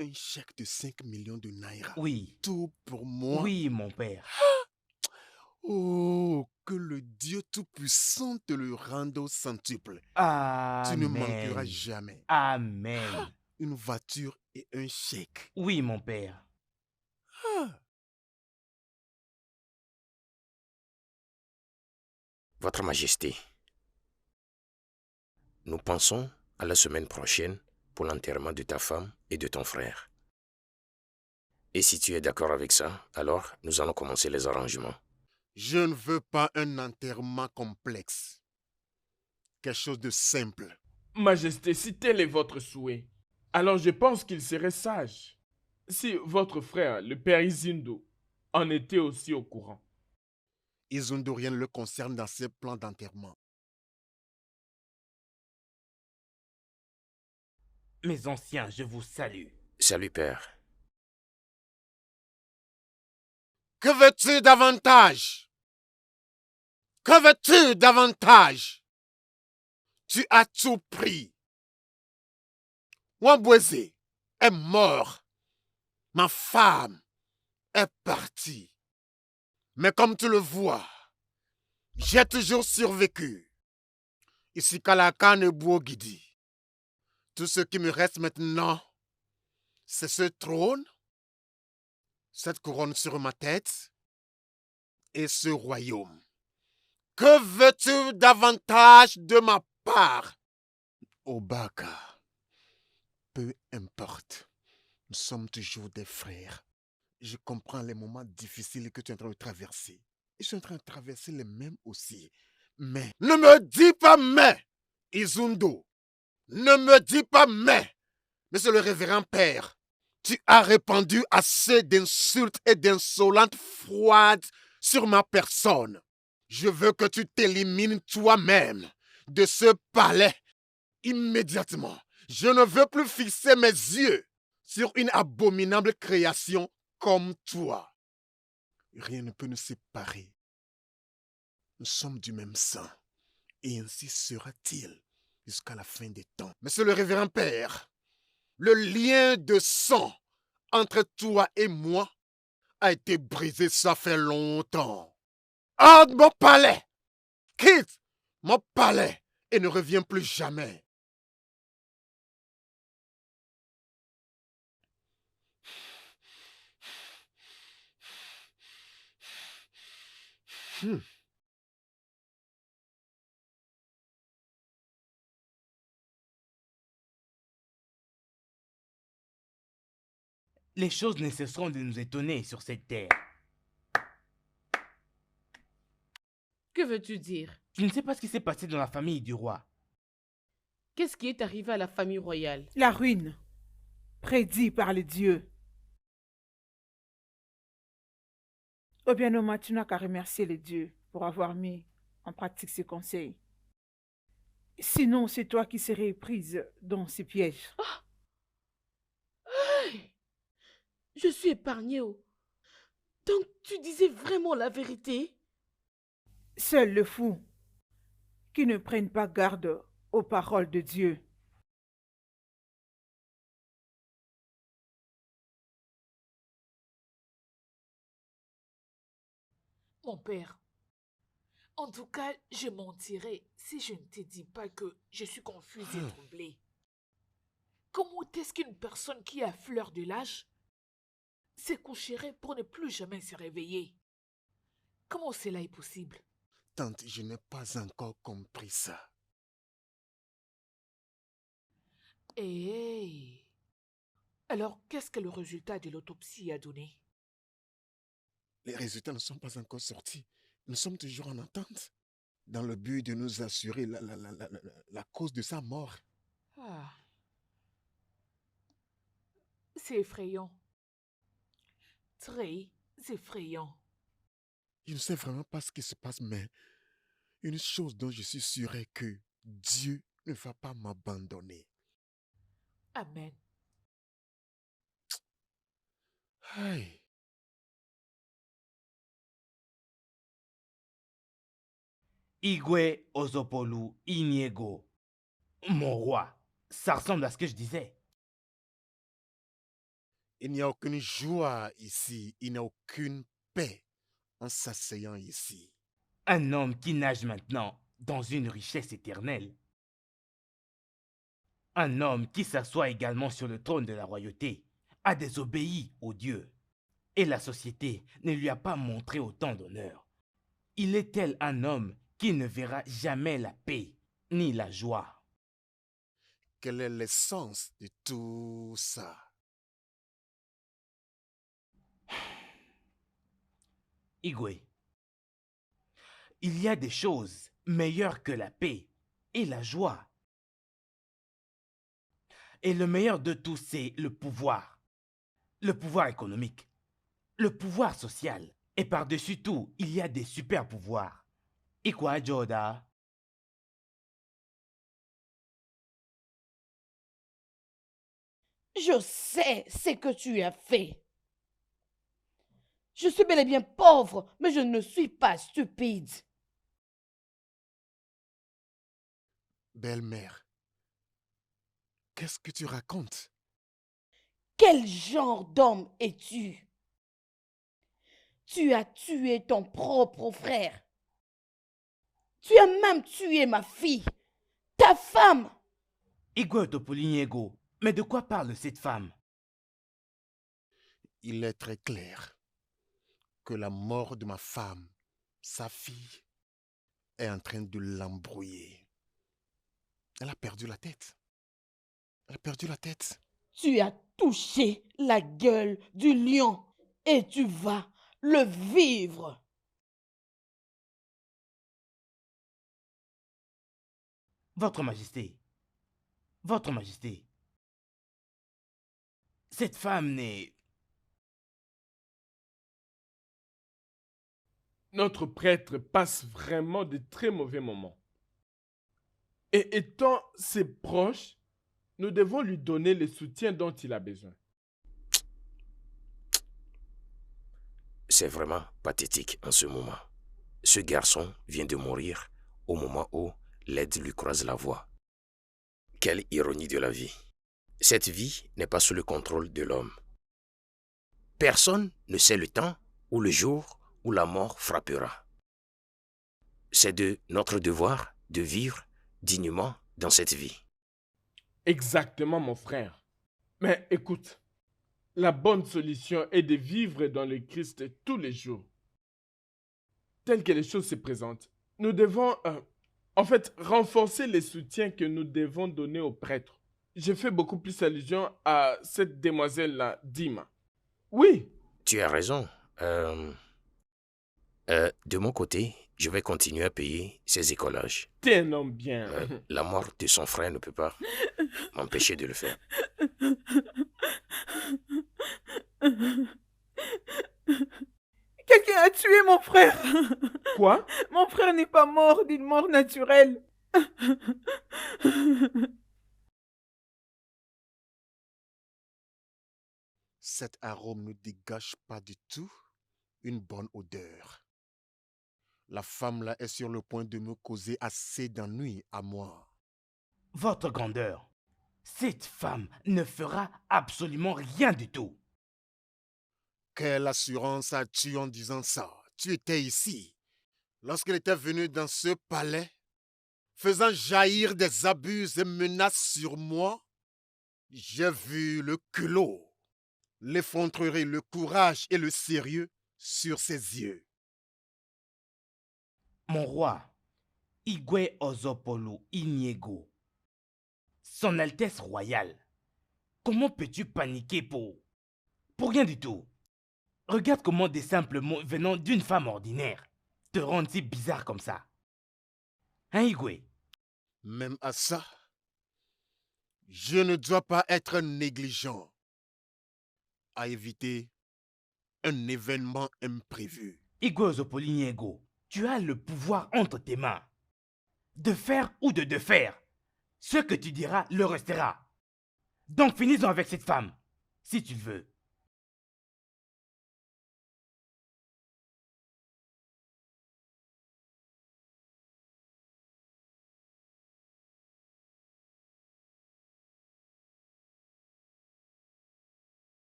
un chèque de 5 millions de naira. Oui, Tout pour moi. oui, mon père. Oh, que le Dieu Tout-Puissant te le rende au centuple. Tu ne manqueras Amen. jamais. Amen. Une voiture et un chèque. Oui, mon père. Ah, Votre Majesté, nous pensons à la semaine prochaine pour l'enterrement de ta femme et de ton frère. Et si tu es d'accord avec ça, alors nous allons commencer les arrangements. je ne veux pas un enterrement complexe. Quelque chose de simple. Majesté, si tel est votre souhait, alors je pense qu'il serait sage si votre frère, le père Izindo, en était aussi au courant. Izundo, rien ne le concerne dans ses plans d'enterrement. Mes anciens, je vous salue. Salut, Père. Que veux-tu davantage? Que veux-tu davantage? Tu as tout pris. Wambweze est mort. Ma femme est partie. Mais comme tu le vois, J'ai toujours survécu. Ici Kalakane Bouogidi. Tout ce qui me reste maintenant, c'est ce trône, cette couronne sur ma tête et ce royaume. Que veux-tu davantage de ma part? Obaka, peu importe, nous sommes toujours des frères. Je comprends les moments difficiles que tu es en train de traverser. Je suis en train de traverser les mêmes aussi. Mais ne me dis pas mais, Izundo. Ne me dis pas mais, monsieur le révérend père. Tu as répandu assez d'insultes et d'insolentes froides sur ma personne. Je veux que tu t'élimines toi-même de ce palais immédiatement. Je ne veux plus fixer mes yeux sur une abominable création comme toi. Rien ne peut nous séparer. Nous sommes du même sang. Et ainsi sera-t-il jusqu'à la fin des temps. Monsieur le révérend père, le lien de sang entre toi et moi a été brisé, ça fait longtemps. Hors de mon palais! Quitte mon palais et ne reviens plus jamais. Les choses ne cesseront de nous étonner sur cette terre. Que veux-tu dire? Tu ne sais pas ce qui s'est passé dans la famille du roi. Qu'est-ce qui est arrivé à la famille royale? La ruine, prédit par les dieux. Obianoma, tu n'as qu'à remercier les dieux pour avoir mis en pratique ces conseils. Sinon, c'est toi qui serais prise dans ces pièges. Hey! Je suis épargnée. Donc, tu disais vraiment la vérité? Seul le fou qui ne prenne pas garde aux paroles de Dieu. Mon père, en tout cas, je mentirais si je ne te dis pas que je suis confuse et troublée. Comment est-ce qu'une personne qui est à fleur de l'âge se coucherait pour ne plus jamais se réveiller? Comment cela est possible? Tante, je n'ai pas encore compris ça. Eh. Alors, qu'est-ce que le résultat de l'autopsie a donné? Les résultats ne sont pas encore sortis. Nous sommes toujours en attente, dans le but de nous assurer la cause de sa mort. Ah. C'est effrayant. Très effrayant. Je ne sais vraiment pas ce qui se passe, mais une chose dont je suis sûr est que Dieu ne va pas m'abandonner. Amen. Aïe. Igwe Ozopolu Iniego. Mon roi, ça ressemble à ce que je disais. Il n'y a aucune joie ici, il n'y a aucune paix en s'asseyant ici. Un homme qui nage maintenant dans une richesse éternelle. Un homme qui s'assoit également sur le trône de la royauté a désobéi aux dieux. Et la société ne lui a pas montré autant d'honneur. Il est tel un homme qui ne verra jamais la paix ni la joie. Quelle est l'essence de tout ça? Igwe, il y a des choses meilleures que la paix et la joie. Et le meilleur de tout, c'est le pouvoir. Le pouvoir économique. Le pouvoir social. Et par-dessus tout, il y a des super pouvoirs. Ikwa Joda. Je sais ce que tu as fait. Je suis bel et bien pauvre, mais je ne suis pas stupide. Belle-mère, qu'est-ce que tu racontes? Quel genre d'homme es-tu? Tu as tué ton propre frère. Tu as même tué ma fille, ta femme. Igwe Topoliniego, mais de quoi parle cette femme? Il est très clair que la mort de ma femme, sa fille, est en train de l'embrouiller. Elle a perdu la tête. Elle a perdu la tête. Tu as touché la gueule du lion et tu vas le vivre. Votre Majesté, Votre Majesté, cette femme n'est... Notre prêtre passe vraiment de très mauvais moments. Et étant ses proches, nous devons lui donner le soutien dont il a besoin. C'est vraiment pathétique en ce moment. Ce garçon vient de mourir au moment où l'aide lui croise la voie. Quelle ironie de la vie. Cette vie n'est pas sous le contrôle de l'homme. Personne ne sait le temps ou le jour où la mort frappera. C'est de notre devoir de vivre dignement dans cette vie. Exactement, mon frère. Mais écoute, la bonne solution est de vivre dans le Christ tous les jours. Tel que les choses se présentent, nous devons, renforcer les soutiens que nous devons donner aux prêtres. Je fais beaucoup plus allusion à cette demoiselle-là, Dima. Oui. Tu as raison. De mon côté, je vais continuer à payer ses écolages. T'es un homme bien. La mort de son frère ne peut pas m'empêcher de le faire. Quelqu'un a tué mon frère. Quoi? Mon frère n'est pas mort d'une mort naturelle. Cet arôme ne dégage pas du tout une bonne odeur. La femme là est sur le point de me causer assez d'ennui à moi. Votre grandeur, cette femme ne fera absolument rien du tout. Quelle assurance as-tu en disant ça? Tu étais ici lorsqu'elle était venue dans ce palais, faisant jaillir des abus et menaces sur moi. J'ai vu le culot, l'effronterie, le courage et le sérieux sur ses yeux. Mon roi, Igwe Ozopolo Iniego, Son Altesse Royale, comment peux-tu paniquer pour rien du tout? Regarde comment des simples mots venant d'une femme ordinaire te rendent si bizarre comme ça. Hein, Igwe? Même à ça, je ne dois pas être négligent à éviter un événement imprévu. Igwe Ozopolo Iniego, tu as le pouvoir entre tes mains. De faire ou de défaire. Ce que tu diras le restera. Donc finissons avec cette femme, si tu le veux.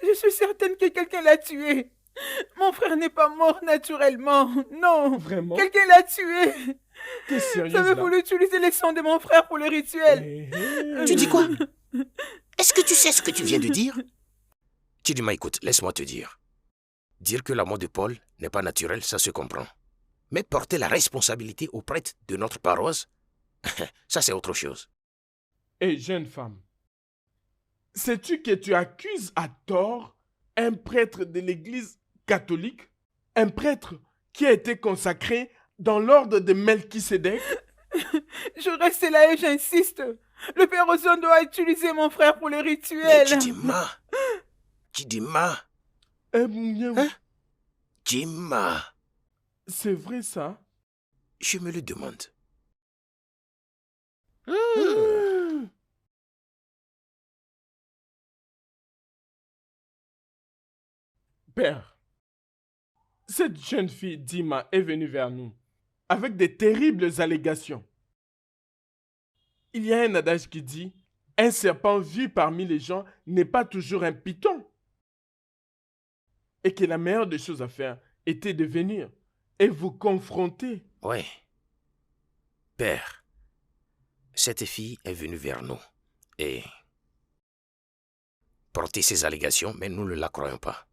Je suis certaine que quelqu'un l'a tué. Mon frère n'est pas mort naturellement. Non. Vraiment? Quelqu'un l'a tué. T'es sérieuse J'avais là? voulu utiliser les sangs de mon frère pour le rituel. Tu dis quoi? Est-ce que tu sais ce que tu viens de dire? Chidima, écoute, laisse-moi te dire. Dire que la mort de Paul n'est pas naturelle, ça se comprend. Mais porter la responsabilité aux prêtres de notre paroisse, ça c'est autre chose. Hé, jeune femme, sais-tu que tu accuses à tort un prêtre de l'église catholique? Un prêtre qui a été consacré dans l'ordre de Melchisédek? Je reste là et j'insiste. Le père Ozon doit utiliser mon frère pour le Mais rituel. Chidima, Hein? Chidima, C'est vrai ça? je me le demande. Père, cette jeune fille Dima est venue vers nous avec des terribles allégations. Il y a un adage qui dit « Un serpent vu parmi les gens n'est pas toujours un python » et que la meilleure des choses à faire était de venir et vous confronter. Ouais. Père, cette fille est venue vers nous et porter ses allégations, mais nous ne la croyons pas.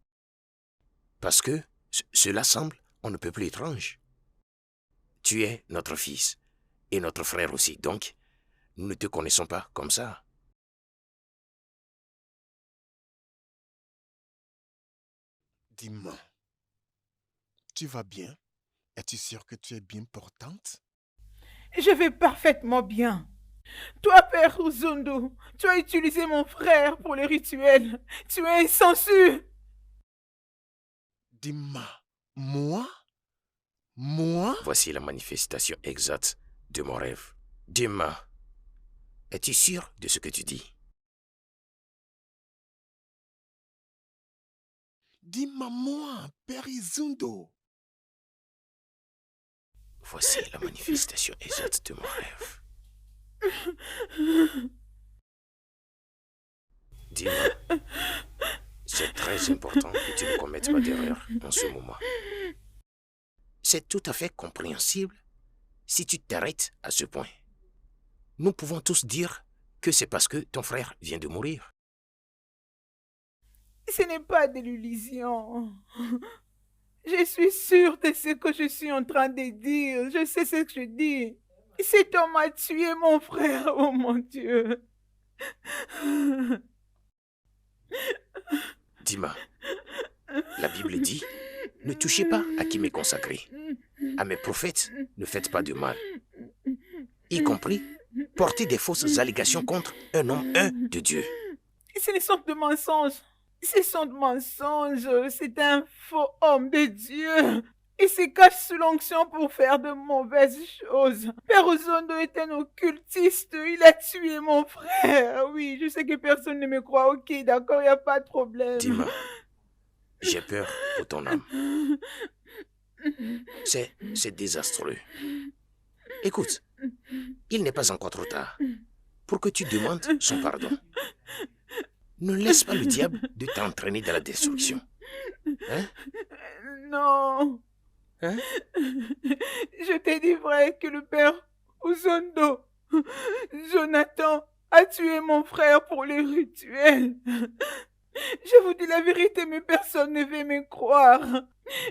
Parce que cela semble on ne peut plus étrange. Tu es notre fils et notre frère aussi, donc nous ne te connaissons pas comme ça. Dis-moi, tu vas bien? Es-tu sûr que tu es bien portante? Je vais parfaitement bien. Toi, Père Uzondo, tu as utilisé mon frère pour les rituels. Tu es insensu. Dis-moi, moi? Moi? Voici la manifestation exacte de mon rêve. Dima, es-tu sûr de ce que tu dis? Dis-moi, moi, Père Izundo. Voici la manifestation exacte de mon rêve. Dis-moi, c'est très important que tu ne commettes pas d'erreur en ce moment. C'est tout à fait compréhensible si tu t'arrêtes à ce point. Nous pouvons tous dire que c'est parce que ton frère vient de mourir. Ce n'est pas de l'illusion. Je suis sûre de ce que je suis en train de dire. Je sais ce que je dis. Cet homme a tué mon frère, oh mon Dieu. Dima, la Bible dit, ne touchez pas à qui m'est consacré. À mes prophètes, ne faites pas de mal. Y compris, porter des fausses allégations contre un homme de Dieu. Ce ne sont de mensonges. Ce sont de mensonges. C'est un faux homme de Dieu. Il se cache sous l'onction pour faire de mauvaises choses. Père Ozondo est un occultiste. Il a tué mon frère. Oui, je sais que personne ne me croit. Ok, d'accord, il n'y a pas de problème. Dima, j'ai peur pour ton âme. C'est désastreux. Écoute, il n'est pas encore trop tard pour que tu demandes son pardon. Ne laisse pas le diable de t'entraîner dans la destruction. Hein? Non. Hein? Je te dis vrai que le père Ozondo, Jonathan, a tué mon frère pour les rituels. Je vous dis la vérité, mais personne ne veut me croire.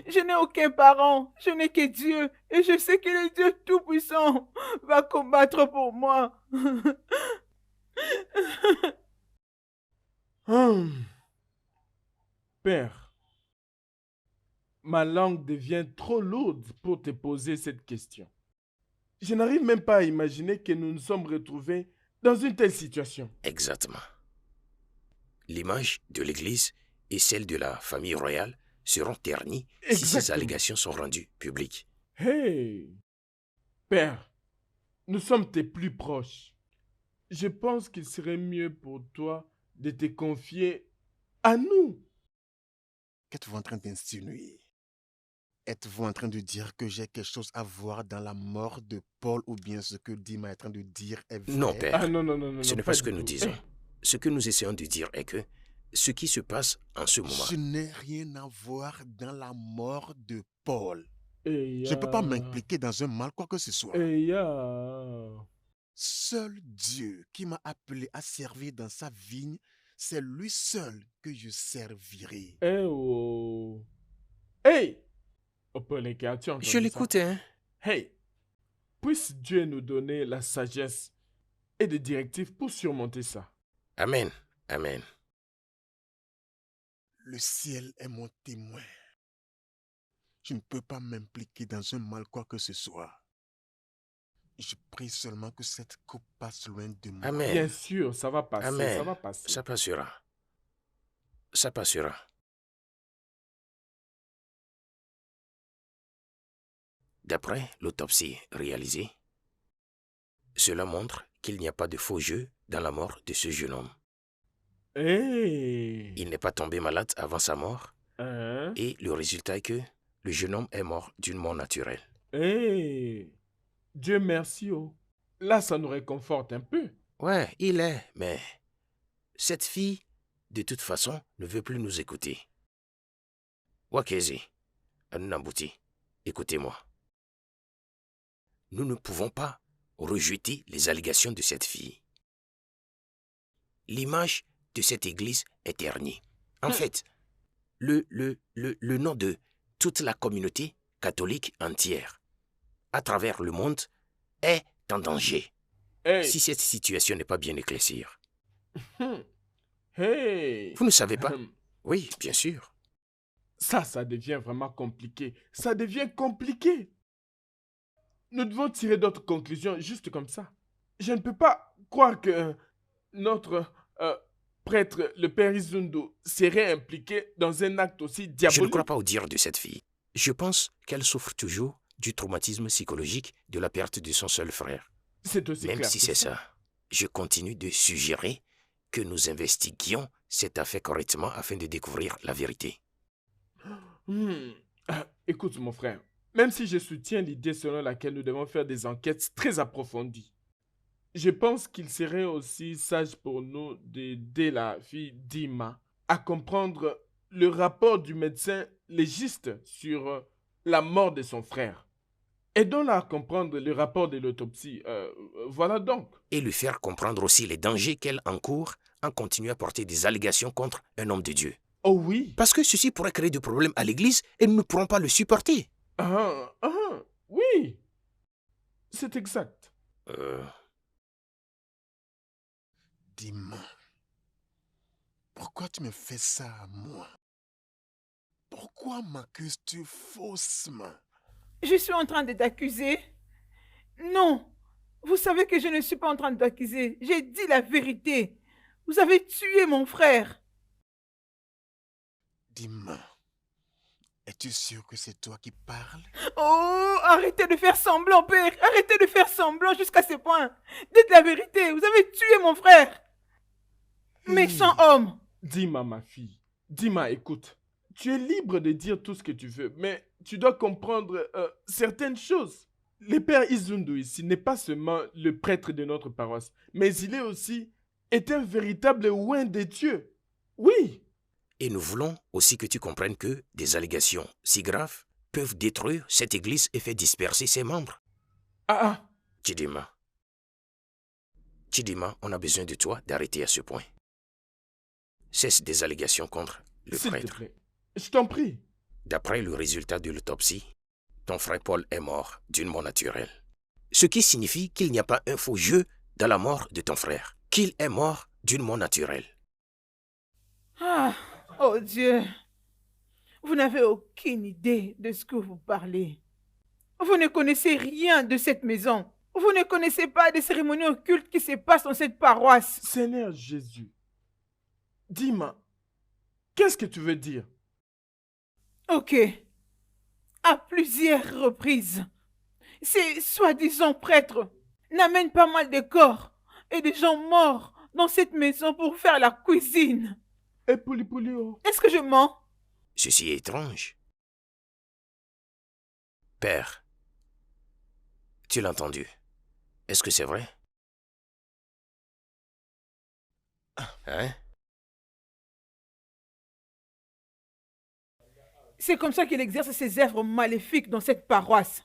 Je n'ai aucun parent, je n'ai que Dieu, et je sais que le Dieu Tout-Puissant va combattre pour moi. Père, ma langue devient trop lourde pour te poser cette question. Je n'arrive même pas à imaginer que nous nous sommes retrouvés dans une telle situation. Exactement. L'image de l'Église et celle de la famille royale seront ternies si ces Exactement. allégations sont rendues publiques. Hey! Père, nous sommes tes plus proches. Je pense qu'il serait mieux pour toi de te confier à nous. Qu'êtes-vous en train d'insinuer? Êtes-vous en train de dire que j'ai quelque chose à voir dans la mort de Paul ou bien ce que Dima est en train de dire est vrai? Non, Père. Ah non, non, non, non. Ce non, n'est pas ce du que nous tout. disons. Ce que nous essayons de dire est que ce qui se passe en ce moment... Je n'ai rien à voir dans la mort de Paul. Eh, Je ne peux pas m'impliquer dans un mal quoi que ce soit. Seul Dieu qui m'a appelé à servir dans sa vigne, c'est lui seul que je servirai. Eh oh. Hey! Opoleke, as-tu entendu Je ça? l'écoutais, hein? Hey! Puisse Dieu nous donner la sagesse et des directives pour surmonter ça. Amen. Amen. Le ciel est mon témoin. Je ne peux pas m'impliquer dans un mal quoi que ce soit. Je prie seulement que cette coupe passe loin de moi. Amen. Bien sûr, ça va passer, Amen. ça va passer. Ça passera. Ça passera. D'après l'autopsie réalisée, cela montre qu'il n'y a pas de faux jeu dans la mort de ce jeune homme. Hey! Il n'est pas tombé malade avant sa mort Hein? et le résultat est que le jeune homme est mort d'une mort naturelle. Hey! Dieu merci, oh. Là, ça nous réconforte un peu. Ouais, il est, mais cette fille, de toute façon, ne veut plus nous écouter. Wakezi, Nambouti, écoutez-moi. Nous ne pouvons pas rejeter les allégations de cette fille. L'image de cette église est ternie. En fait, le nom de toute la communauté catholique entière, à travers le monde, est en danger. Hey! Si cette situation n'est pas bien éclaircie. Hey! Vous ne savez pas? Oui, bien sûr. Ça devient vraiment compliqué. Ça devient compliqué. Nous devons tirer d'autres conclusions juste comme ça. Je ne peux pas croire que notre prêtre, le père Izundu, serait impliqué dans un acte aussi diabolique. Je ne crois pas au dire de cette fille. Je pense qu'elle souffre toujours du traumatisme psychologique de la perte de son seul frère. C'est aussi Même clair si que c'est ça, je continue de suggérer que nous investiguions cette affaire correctement afin de découvrir la vérité. Écoute, mon frère, même si je soutiens l'idée selon laquelle nous devons faire des enquêtes très approfondies, je pense qu'il serait aussi sage pour nous d'aider la fille Dima à comprendre le rapport du médecin légiste sur la mort de son frère. Aidons-la à comprendre le rapport de l'autopsie. Voilà donc. Et lui faire comprendre aussi les dangers qu'elle encourt en continuant à porter des allégations contre un homme de Dieu. Oh oui. Parce que ceci pourrait créer des problèmes à l'église et nous ne pourrons pas le supporter. Oui. C'est exact. Dis-moi, pourquoi tu me fais ça à moi? Pourquoi m'accuses-tu faussement? Je suis en train de t'accuser? Non. Vous savez que je ne suis pas en train de t'accuser. J'ai dit la vérité. Vous avez tué mon frère. Dis-moi, es-tu sûr que c'est toi qui parles? Oh, arrêtez de faire semblant, père. Arrêtez de faire semblant jusqu'à ce point. Dites la vérité. Vous avez tué mon frère. Méchant homme. Dima, ma fille. Dima, écoute. Tu es libre de dire tout ce que tu veux, mais tu dois comprendre certaines choses. Le père Izundu ici n'est pas seulement le prêtre de notre paroisse, mais il est un véritable oint de Dieu. Oui. Et nous voulons aussi que tu comprennes que des allégations si graves peuvent détruire cette église et faire disperser ses membres. Chidima, on a besoin de toi d'arrêter à ce point. Cesse des allégations contre le S'il te prêtre. plaît, je t'en prie. D'après le résultat de l'autopsie, ton frère Paul est mort d'une mort naturelle. Ce qui signifie qu'il n'y a pas un faux jeu dans la mort de ton frère, qu'il est mort d'une mort naturelle. Oh Dieu, vous n'avez aucune idée de ce que vous parlez. Vous ne connaissez rien de cette maison. Vous ne connaissez pas des cérémonies occultes qui se passent dans cette paroisse. Seigneur Jésus, dis-moi, qu'est-ce que tu veux dire? Ok. À plusieurs reprises, ces soi-disant prêtres n'amènent pas mal de corps et de gens morts dans cette maison pour faire la cuisine. Et Pouli-Pouli-o. Est-ce que je mens? Ceci est étrange. Père, tu l'as entendu. Est-ce que c'est vrai? Hein? C'est comme ça qu'il exerce ses œuvres maléfiques dans cette paroisse.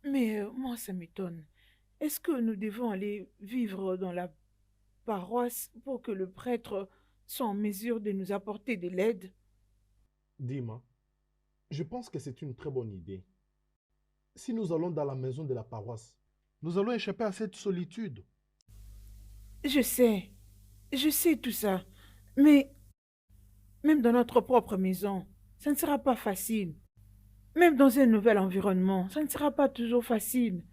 Mais moi, ça m'étonne. Est-ce que nous devons aller vivre dans la paroisse pour que le prêtre soit en mesure de nous apporter de l'aide? Dis-moi, je pense que c'est une très bonne idée. Si nous allons dans la maison de la paroisse, nous allons échapper à cette solitude. Je sais tout ça. Mais même dans notre propre maison, ça ne sera pas facile. Même dans un nouvel environnement, ça ne sera pas toujours facile.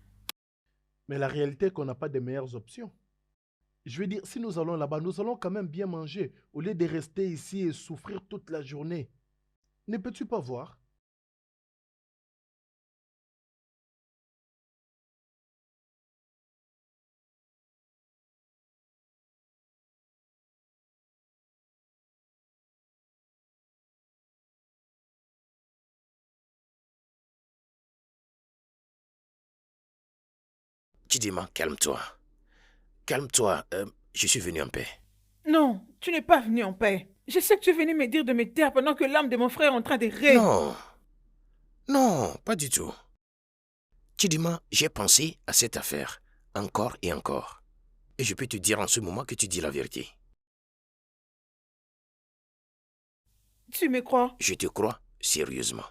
Mais la réalité est qu'on n'a pas de meilleures options. Je veux dire, si nous allons là-bas, nous allons quand même bien manger, au lieu de rester ici et souffrir toute la journée. Ne peux-tu pas voir? Chidima, calme-toi. Calme-toi, je suis venu en paix. Non, tu n'es pas venu en paix. Je sais que tu es venu me dire de me taire pendant que l'âme de mon frère est en train de rire. Non, non, pas du tout. Chidima, j'ai pensé à cette affaire, encore et encore. Et je peux te dire en ce moment que tu dis la vérité. Tu me crois? Je te crois sérieusement.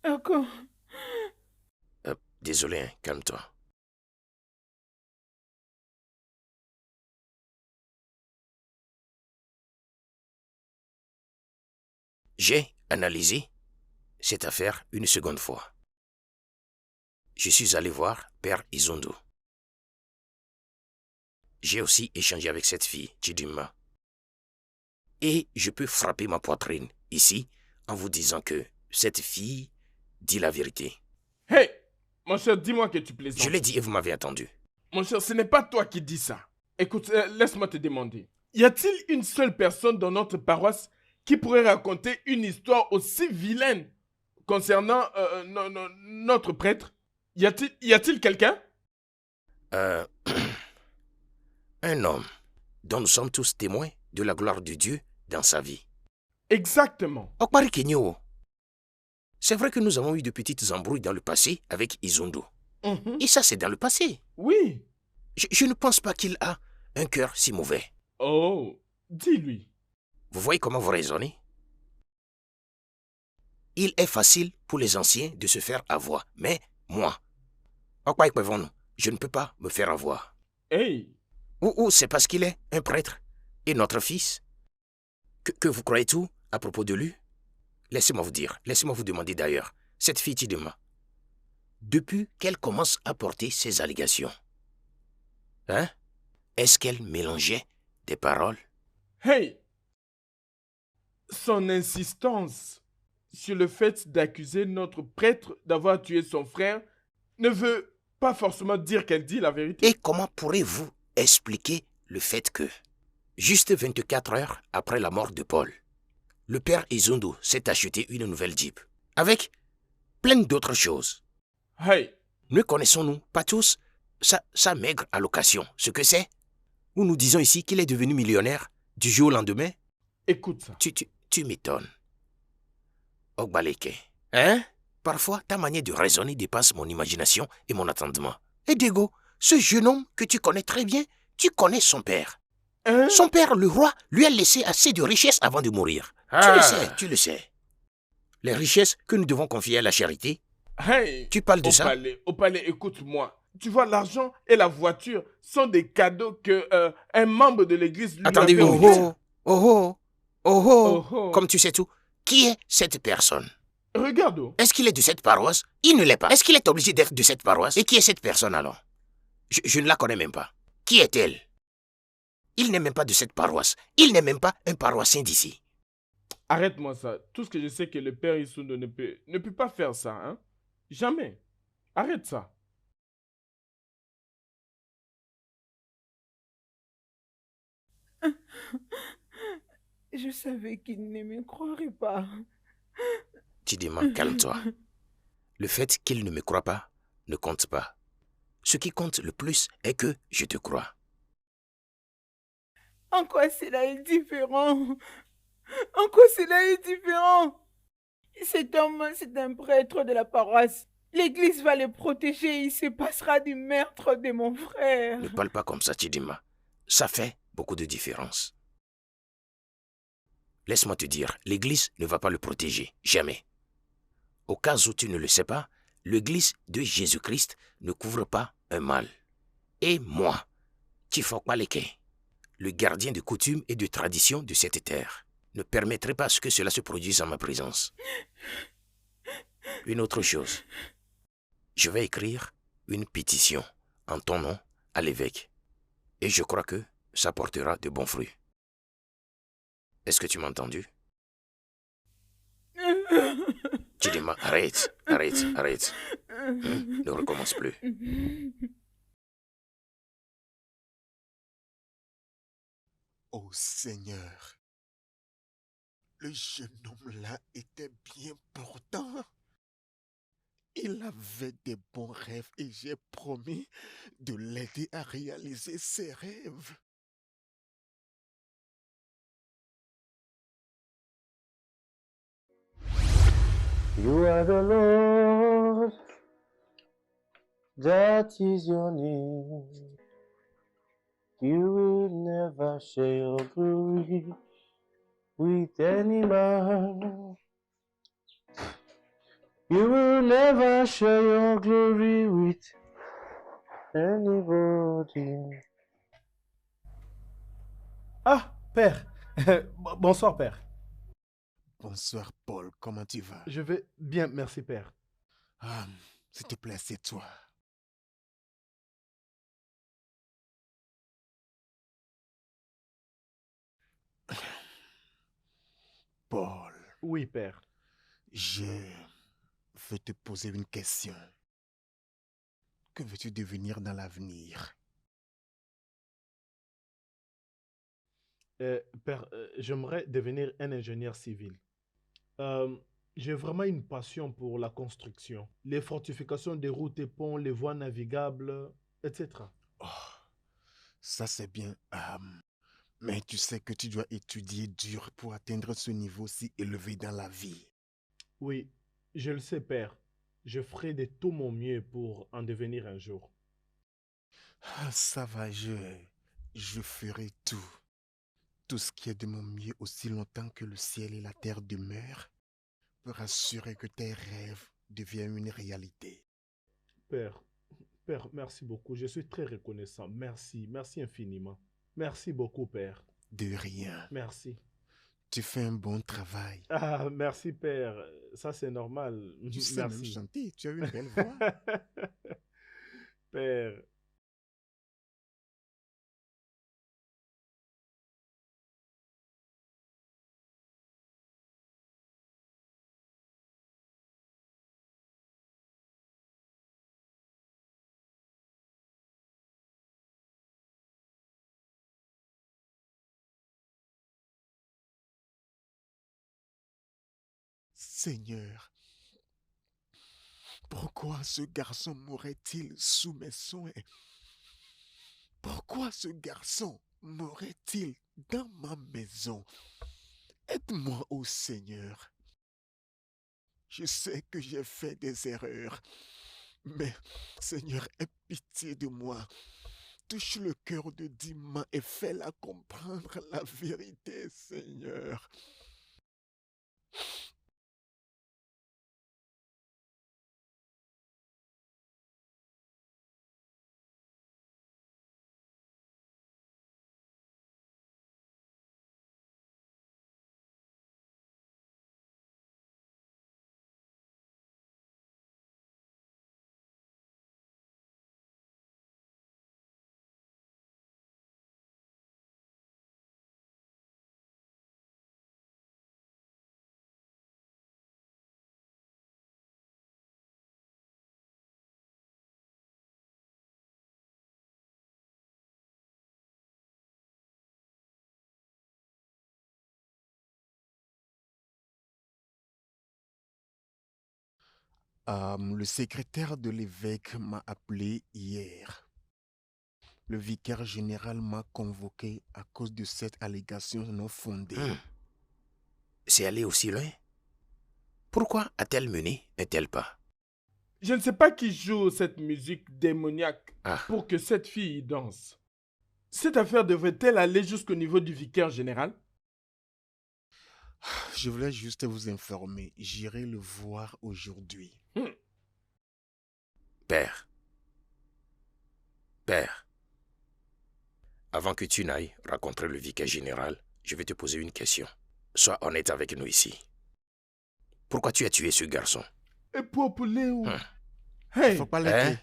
Encore. Désolé, hein, calme-toi. J'ai analysé cette affaire une seconde fois. Je suis allé voir Père Izondo. J'ai aussi échangé avec cette fille, Chidima. Et je peux frapper ma poitrine ici en vous disant que cette fille dit la vérité. Hey, mon cher, dis-moi que tu plaisantes. Je l'ai dit et vous m'avez entendu. Mon cher, ce n'est pas toi qui dis ça. Écoute, laisse-moi te demander. Y a-t-il une seule personne dans notre paroisse qui pourrait raconter une histoire aussi vilaine concernant notre prêtre? Y a-t-il quelqu'un? Un homme dont nous sommes tous témoins de la gloire de Dieu dans sa vie. Exactement. Okpari Kenyo. C'est vrai que nous avons eu de petites embrouilles dans le passé avec Izondo. Et ça, c'est dans le passé. Oui. Je ne pense pas qu'il a un cœur si mauvais. Oh, dis-lui. Vous voyez comment vous raisonnez? Il est facile pour les anciens de se faire avoir, mais moi, je ne peux pas me faire avoir. Hey. Ou c'est parce qu'il est un prêtre et notre fils que vous croyez tout à propos de lui? Laissez-moi vous dire, laissez-moi vous demander d'ailleurs, cette fille Chidima, depuis qu'elle commence à porter ses allégations, hein? Est-ce qu'elle mélangeait des paroles? Hey. Son insistance sur le fait d'accuser notre prêtre d'avoir tué son frère ne veut pas forcément dire qu'elle dit la vérité. Et comment pourrez-vous expliquer le fait que, juste 24 heures après la mort de Paul, le père Izondo s'est acheté une nouvelle Jeep, avec plein d'autres choses? Hey. Ne connaissons-nous pas tous sa maigre allocation, ce que c'est? Ou nous disons ici qu'il est devenu millionnaire du jour au lendemain? Écoute ça. Tu m'étonnes. Ogbaleke, hein? Parfois, ta manière de raisonner dépasse mon imagination et mon attendement. Et Diego, ce jeune homme que tu connais très bien, tu connais son père. Hein? Son père, le roi, lui a laissé assez de richesses avant de mourir. Tu le sais. Les richesses que nous devons confier à la charité. Hey. Tu parles de ça? Au palais, écoute-moi. Tu vois, l'argent et la voiture sont des cadeaux que un membre de l'église lui Attendez, a fait. Comme tu sais tout, qui est cette personne? Regarde. Est-ce qu'il est de cette paroisse? Il ne l'est pas. Est-ce qu'il est obligé d'être de cette paroisse? Et qui est cette personne alors? Je ne la connais même pas. Qui est-elle? Il n'est même pas de cette paroisse. Il n'est même pas un paroissien d'ici. Arrête-moi ça. Tout ce que je sais, c'est que le père Isundo ne peut pas faire ça, hein? Jamais. Arrête ça. Je savais qu'il ne me croirait pas. Chidima, calme-toi. Le fait qu'il ne me croit pas ne compte pas. Ce qui compte le plus est que je te crois. En quoi cela est différent? En quoi cela est différent? Cet homme, c'est un prêtre de la paroisse. L'Église va le protéger. Il se passera du meurtre de mon frère. Ne parle pas comme ça, Chidima. Ça fait beaucoup de différence. Laisse-moi te dire, l'Église ne va pas le protéger, jamais. Au cas où tu ne le sais pas, l'Église de Jésus-Christ ne couvre pas un mal. Et moi, Tifokmaleke, le gardien de coutumes et de traditions de cette terre, ne permettrai pas que cela se produise en ma présence. Une autre chose, je vais écrire une pétition en ton nom à l'évêque. Et je crois que ça portera de bons fruits. Est-ce que tu m'as entendu? Chidima, arrête. Ne recommence plus. Oh Seigneur, le jeune homme-là était bien portant. Il avait des bons rêves et j'ai promis de l'aider à réaliser ses rêves. You are the Lord, that is your name. You will never share your glory with any man. You will never share your glory with anybody. Ah, père. Bonsoir, père. Bonsoir Paul, comment tu vas? Je vais bien, merci, père. Ah, s'il te plaît, c'est toi. Paul, Oui, père. je veux te poser une question. Que veux-tu devenir dans l'avenir? Père, j'aimerais devenir un ingénieur civil. J'ai vraiment une passion pour la construction, les fortifications des routes et ponts, les voies navigables, etc. Oh, ça c'est bien. Mais tu sais que tu dois étudier dur pour atteindre ce niveau si élevé dans la vie. Oui, je le sais, père. Je ferai de tout mon mieux pour en devenir un jour. Ah, ça va, je ferai tout. Tout ce qui est de mon mieux aussi longtemps que le ciel et la terre demeurent pour assurer que tes rêves deviennent une réalité. Père, père, merci beaucoup. Je suis très reconnaissant. Merci infiniment. Merci beaucoup, père. De rien. Merci. Tu fais un bon travail. Ah, merci, père. Ça, c'est normal. Tu sais même Merci. chanter, tu as une belle voix. Père. Seigneur, pourquoi ce garçon mourrait-il sous mes soins? Pourquoi ce garçon mourrait-il dans ma maison? Aide-moi, ô Seigneur. Je sais que j'ai fait des erreurs, mais Seigneur, aie pitié de moi. Touche le cœur de Dima et fais-la comprendre la vérité, Seigneur. Le secrétaire de l'évêque m'a appelé hier. Le vicaire général m'a convoqué à cause de cette allégation non fondée. c'est aller aussi loin? Pourquoi a-t-elle mené un tel pas? Je ne sais pas qui joue cette musique démoniaque Ah, pour que cette fille y danse. Cette affaire devrait-elle aller jusqu'au niveau du vicaire général? Je voulais juste vous informer. J'irai le voir aujourd'hui. père. Père, avant que tu n'ailles rencontrer le vicaire général, je vais te poser une question. Sois honnête avec nous ici. Pourquoi tu as tué ce garçon? Et pour poulet ou... Il Hey! faut pas Hein? l'aider.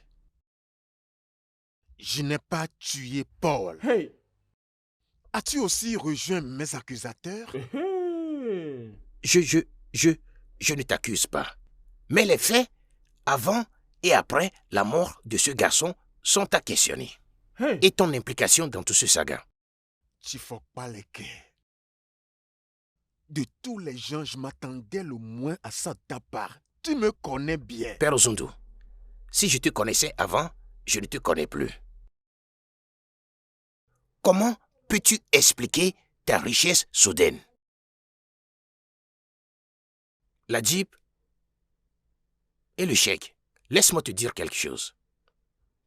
Je n'ai pas tué Paul. Hey! As-tu aussi rejoint mes accusateurs? Hey! Je ne t'accuse pas. Mais les faits, avant et après la mort de ce garçon, sont à questionner. Hey! Et ton implication dans tout ce saga. Tu faut pas les quais. De tous les gens, je m'attendais le moins à ça de ta part. Tu me connais bien. Père Ozundu, si je te connaissais avant, je ne te connais plus. Comment peux-tu expliquer ta richesse soudaine? La Jeep et le chèque. Laisse-moi te dire quelque chose.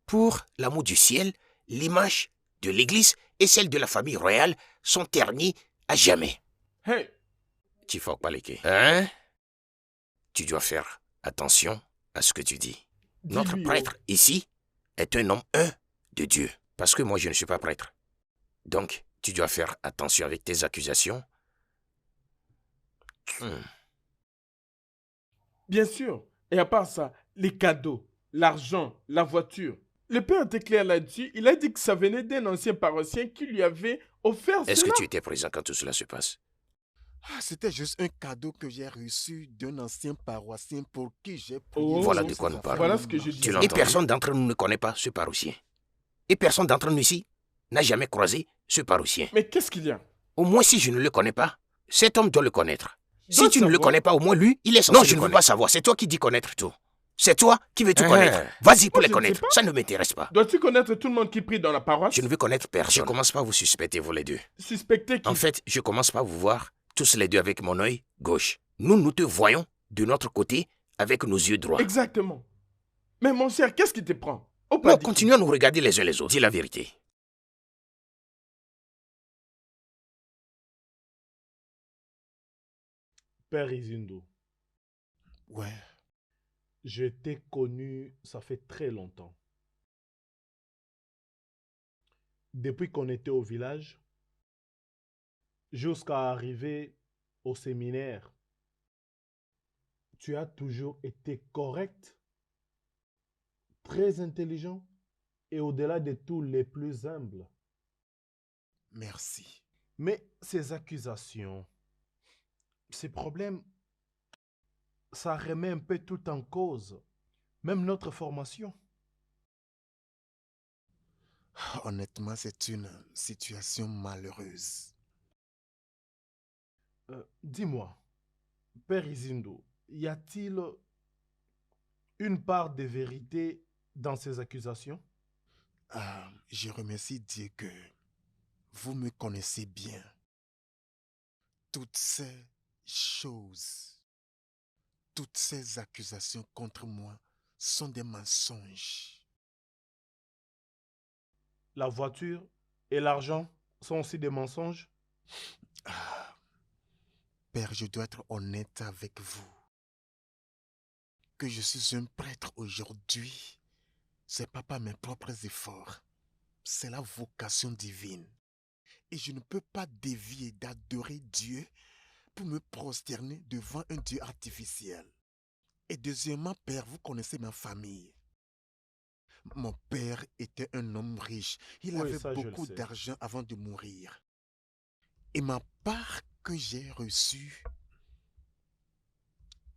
Pour l'amour du ciel, l'image de l'Église et celle de la famille royale sont ternies à jamais. Hey! Tu faut pas les quais. Hein? Tu dois faire attention à ce que tu dis. Notre Dis-lui, prêtre ici est un homme de Dieu. Parce que moi, je ne suis pas prêtre. Donc, tu dois faire attention avec tes accusations. Bien sûr. Et à part ça, les cadeaux, l'argent, la voiture. Le père était clair là-dessus. Il a dit que ça venait d'un ancien paroissien qui lui avait offert Est-ce cela. que tu étais présent quand tout cela se passe? C'était juste un cadeau que j'ai reçu d'un ancien paroissien pour qui j'ai prié. Oh, Voilà sur de quoi ses nous affaires parlons. Voilà ce que je marchent. dis. Et Tu l'as entendu? personne d'entre nous ne connaît pas ce paroissien. Et personne d'entre nous ici n'a jamais croisé ce paroissien. Mais qu'est-ce qu'il y a? Au moins, si je ne le connais pas, cet homme doit le connaître. Si Doit tu ne le savoir. connais pas, au moins lui, il est censé. Non, je ne veux pas savoir. C'est toi qui dis connaître tout. C'est toi qui veux tout connaître. Vas-y pour Moi, les je ne sais connaître. pas. Ça ne m'intéresse pas. Dois-tu connaître tout le monde qui prie dans la paroisse? Je ne veux connaître personne. Je commence pas à vous suspecter, vous les deux. Suspecter qui? En fait, je commence pas à vous voir tous les deux avec mon œil gauche. Nous te voyons de notre côté avec nos yeux droits. Exactement. Mais mon cher, qu'est-ce qui te prend? Au Non, pas dit. continuons à nous regarder les uns les autres. Dis la vérité. Père Izindo, Ouais. je t'ai connu, ça fait très longtemps. Depuis qu'on était au village, jusqu'à arriver au séminaire, tu as toujours été correct, très intelligent et au-delà de tout les plus humbles. Merci. Mais ces accusations, ces problèmes, ça remet un peu tout en cause, même notre formation. Honnêtement, c'est une situation malheureuse. Dis-moi, Père Izindo, y a-t-il une part de vérité dans ces accusations? Je remercie Dieu que vous me connaissez bien. Toutes ces choses, toutes ces accusations contre moi sont des mensonges. La voiture et l'argent sont aussi des mensonges? Père, je dois être honnête avec vous. Que je suis un prêtre aujourd'hui, c'est pas par mes propres efforts. C'est la vocation divine. Et je ne peux pas dévier d'adorer Dieu pour me prosterner devant un Dieu artificiel. Et deuxièmement, Père, vous connaissez ma famille. Mon père était un homme riche. Il Oui, avait ça, je le beaucoup sais. d'argent avant de mourir. Et ma part que j'ai reçue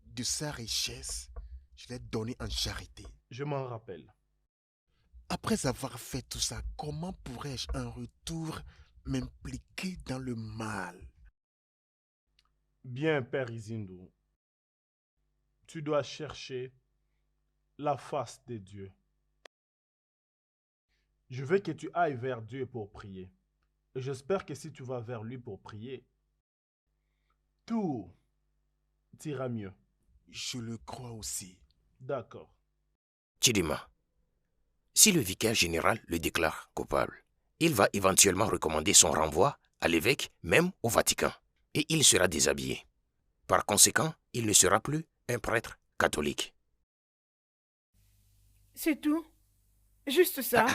de sa richesse, je l'ai donnée en charité. Je m'en rappelle. Après avoir fait tout ça, comment pourrais-je en retour m'impliquer dans le mal? Bien, Père Izindo, tu dois chercher la face de Dieu. Je veux que tu ailles vers Dieu pour prier. Et j'espère que si tu vas vers lui pour prier, tout ira mieux. Je le crois aussi. D'accord. Chidima, si le vicaire général le déclare coupable, il va éventuellement recommander son renvoi à l'évêque, même au Vatican, et il sera déshabillé. Par conséquent, il ne sera plus un prêtre catholique. C'est tout? Juste ça?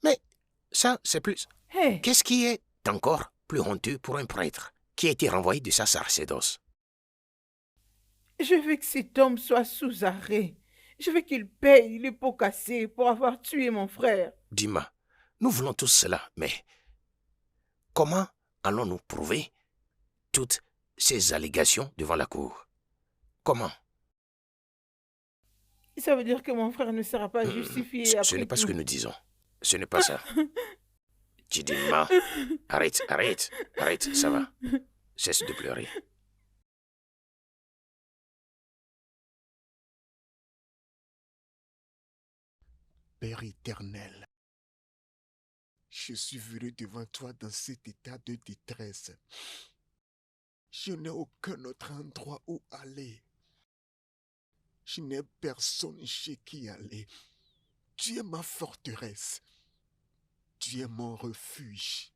Mais ça, c'est plus... Hé, Qu'est-ce qui est encore plus honteux pour un prêtre qui a été renvoyé de sa sacerdoce? je veux que cet homme soit sous arrêt. Je veux qu'il paye les pots cassés pour avoir tué mon frère. Dima, nous voulons tous cela, mais comment allons-nous prouver toutes ces allégations devant la cour? Comment? Ça veut dire que mon frère ne sera pas justifié Ce après n'est pas tout. ce que nous disons. Ce n'est pas ça. Chidima, arrête, ça va. Cesse de pleurer. Père éternel, je suis venu devant toi dans cet état de détresse. Je n'ai aucun autre endroit où aller. Je n'ai personne chez qui aller. Tu es ma forteresse. Tu es mon refuge.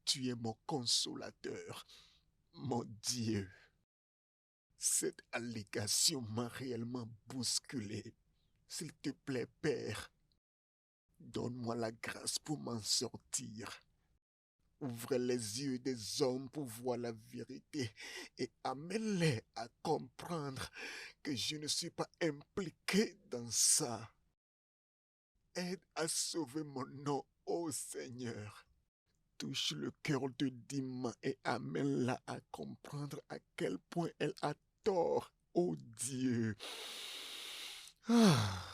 Tu es mon consolateur, mon Dieu. Cette allégation m'a réellement bousculé. S'il te plaît, Père, donne-moi la grâce pour m'en sortir. Ouvre les yeux des hommes pour voir la vérité et amène-les à comprendre que je ne suis pas impliqué dans ça. Aide à sauver mon nom, ô Seigneur. Touche le cœur de Dima et amène-la à comprendre à quel point elle a tort, ô Dieu. Ah.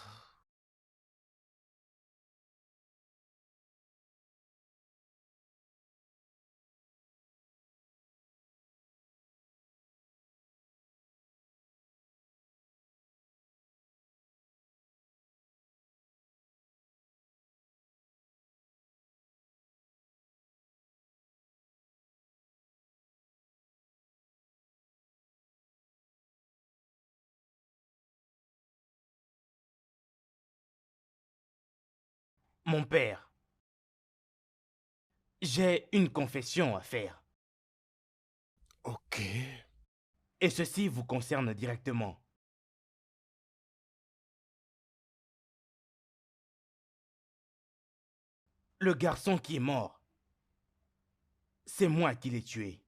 Mon père, j'ai une confession à faire. Ok. Et ceci vous concerne directement. Le garçon qui est mort, c'est moi qui l'ai tué.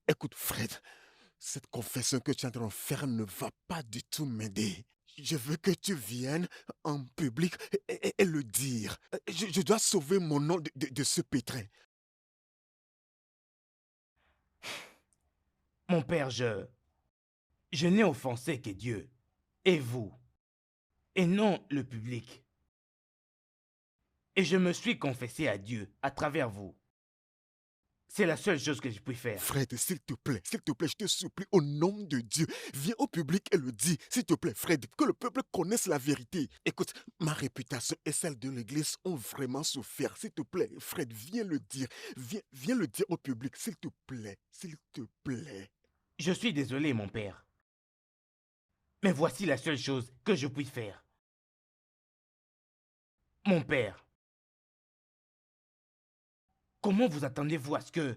Écoute, Fred, cette confession que tu es en train de faire ne va pas du tout m'aider. Je veux que tu viennes en public et le dire. Je dois sauver mon nom de ce pétrin. Mon père, je n'ai offensé que Dieu et vous, et non le public. Et je me suis confessé à Dieu à travers vous. C'est la seule chose que je puis faire. Fred, s'il te plaît, je te supplie, au nom de Dieu, viens au public et le dis, s'il te plaît, Fred, que le peuple connaisse la vérité. Écoute, ma réputation et celle de l'Église ont vraiment souffert. S'il te plaît, Fred, viens le dire. Viens le dire au public, s'il te plaît, s'il te plaît. Je suis désolé, mon père. Mais voici la seule chose que je puis faire. Mon père, comment vous attendez-vous à ce que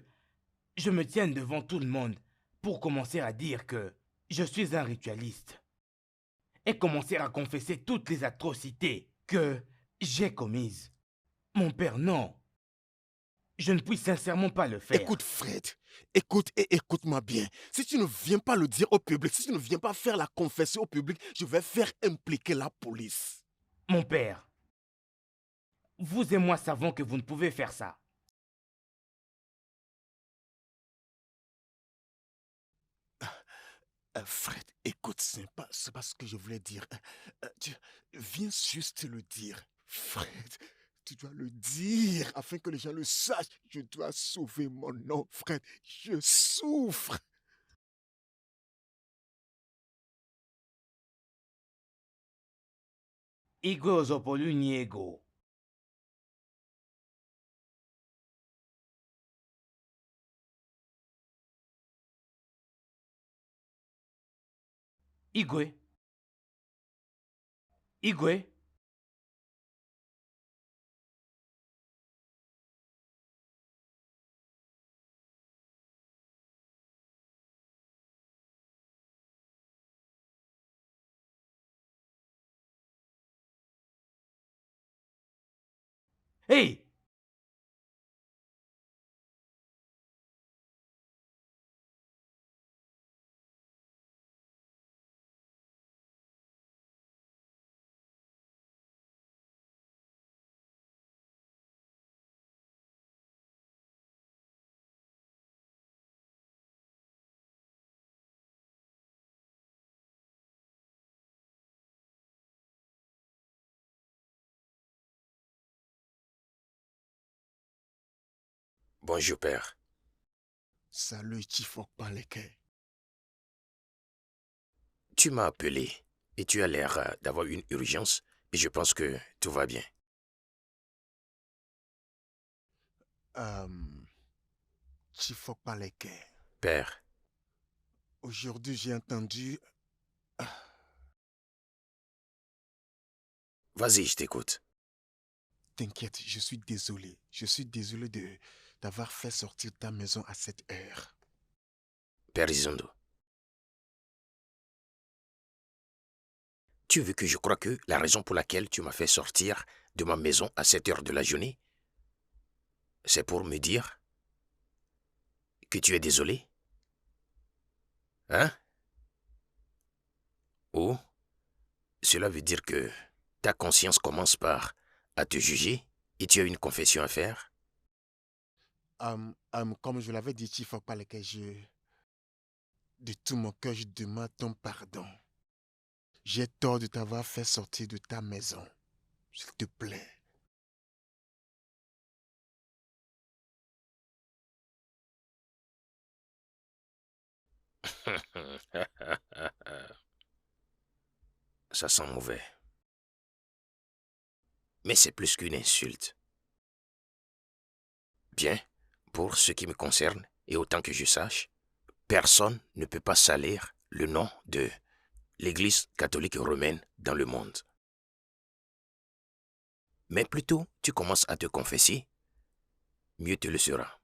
je me tienne devant tout le monde pour commencer à dire que je suis un ritualiste et commencer à confesser toutes les atrocités que j'ai commises? Mon père, non. Je ne puis sincèrement pas le faire. Écoute, Fred, écoute et écoute-moi bien. Si tu ne viens pas le dire au public, si tu ne viens pas faire la confession au public, je vais faire impliquer la police. Mon père, vous et moi savons que vous ne pouvez faire ça. Fred, écoute, c'est pas ce que je voulais dire. Viens juste le dire. Fred, Tu dois le dire afin que les gens le sachent. Je dois sauver mon nom, Fred. Je souffre. Igwe ozopolu nye ego. Igwe. Igwe. Hey! Bonjour, père. Salut, Chifok Paleke. Tu m'as appelé et tu as l'air d'avoir une urgence, mais je pense que tout va bien. Chifok Paleke. Père, Aujourd'hui, j'ai entendu... vas-y, je t'écoute. T'inquiète, je suis désolé. Je suis désolé d'avoir fait sortir ta maison à cette heure. Père Izondo. Tu veux que je croie que la raison pour laquelle tu m'as fait sortir de ma maison à cette heure de la journée, c'est pour me dire que tu es désolé? Hein? Ou cela veut dire que ta conscience commence par à te juger et tu as une confession à faire? Comme je l'avais dit, Chifok Paleke, de tout mon cœur, je demande ton pardon. J'ai tort de t'avoir fait sortir de ta maison. S'il te plaît. Ça sent mauvais. Mais c'est plus qu'une insulte. Bien, pour ce qui me concerne, et autant que je sache, personne ne peut pas salir le nom de l'Église catholique romaine dans le monde. Mais plutôt tu commences à te confesser, mieux te le sera.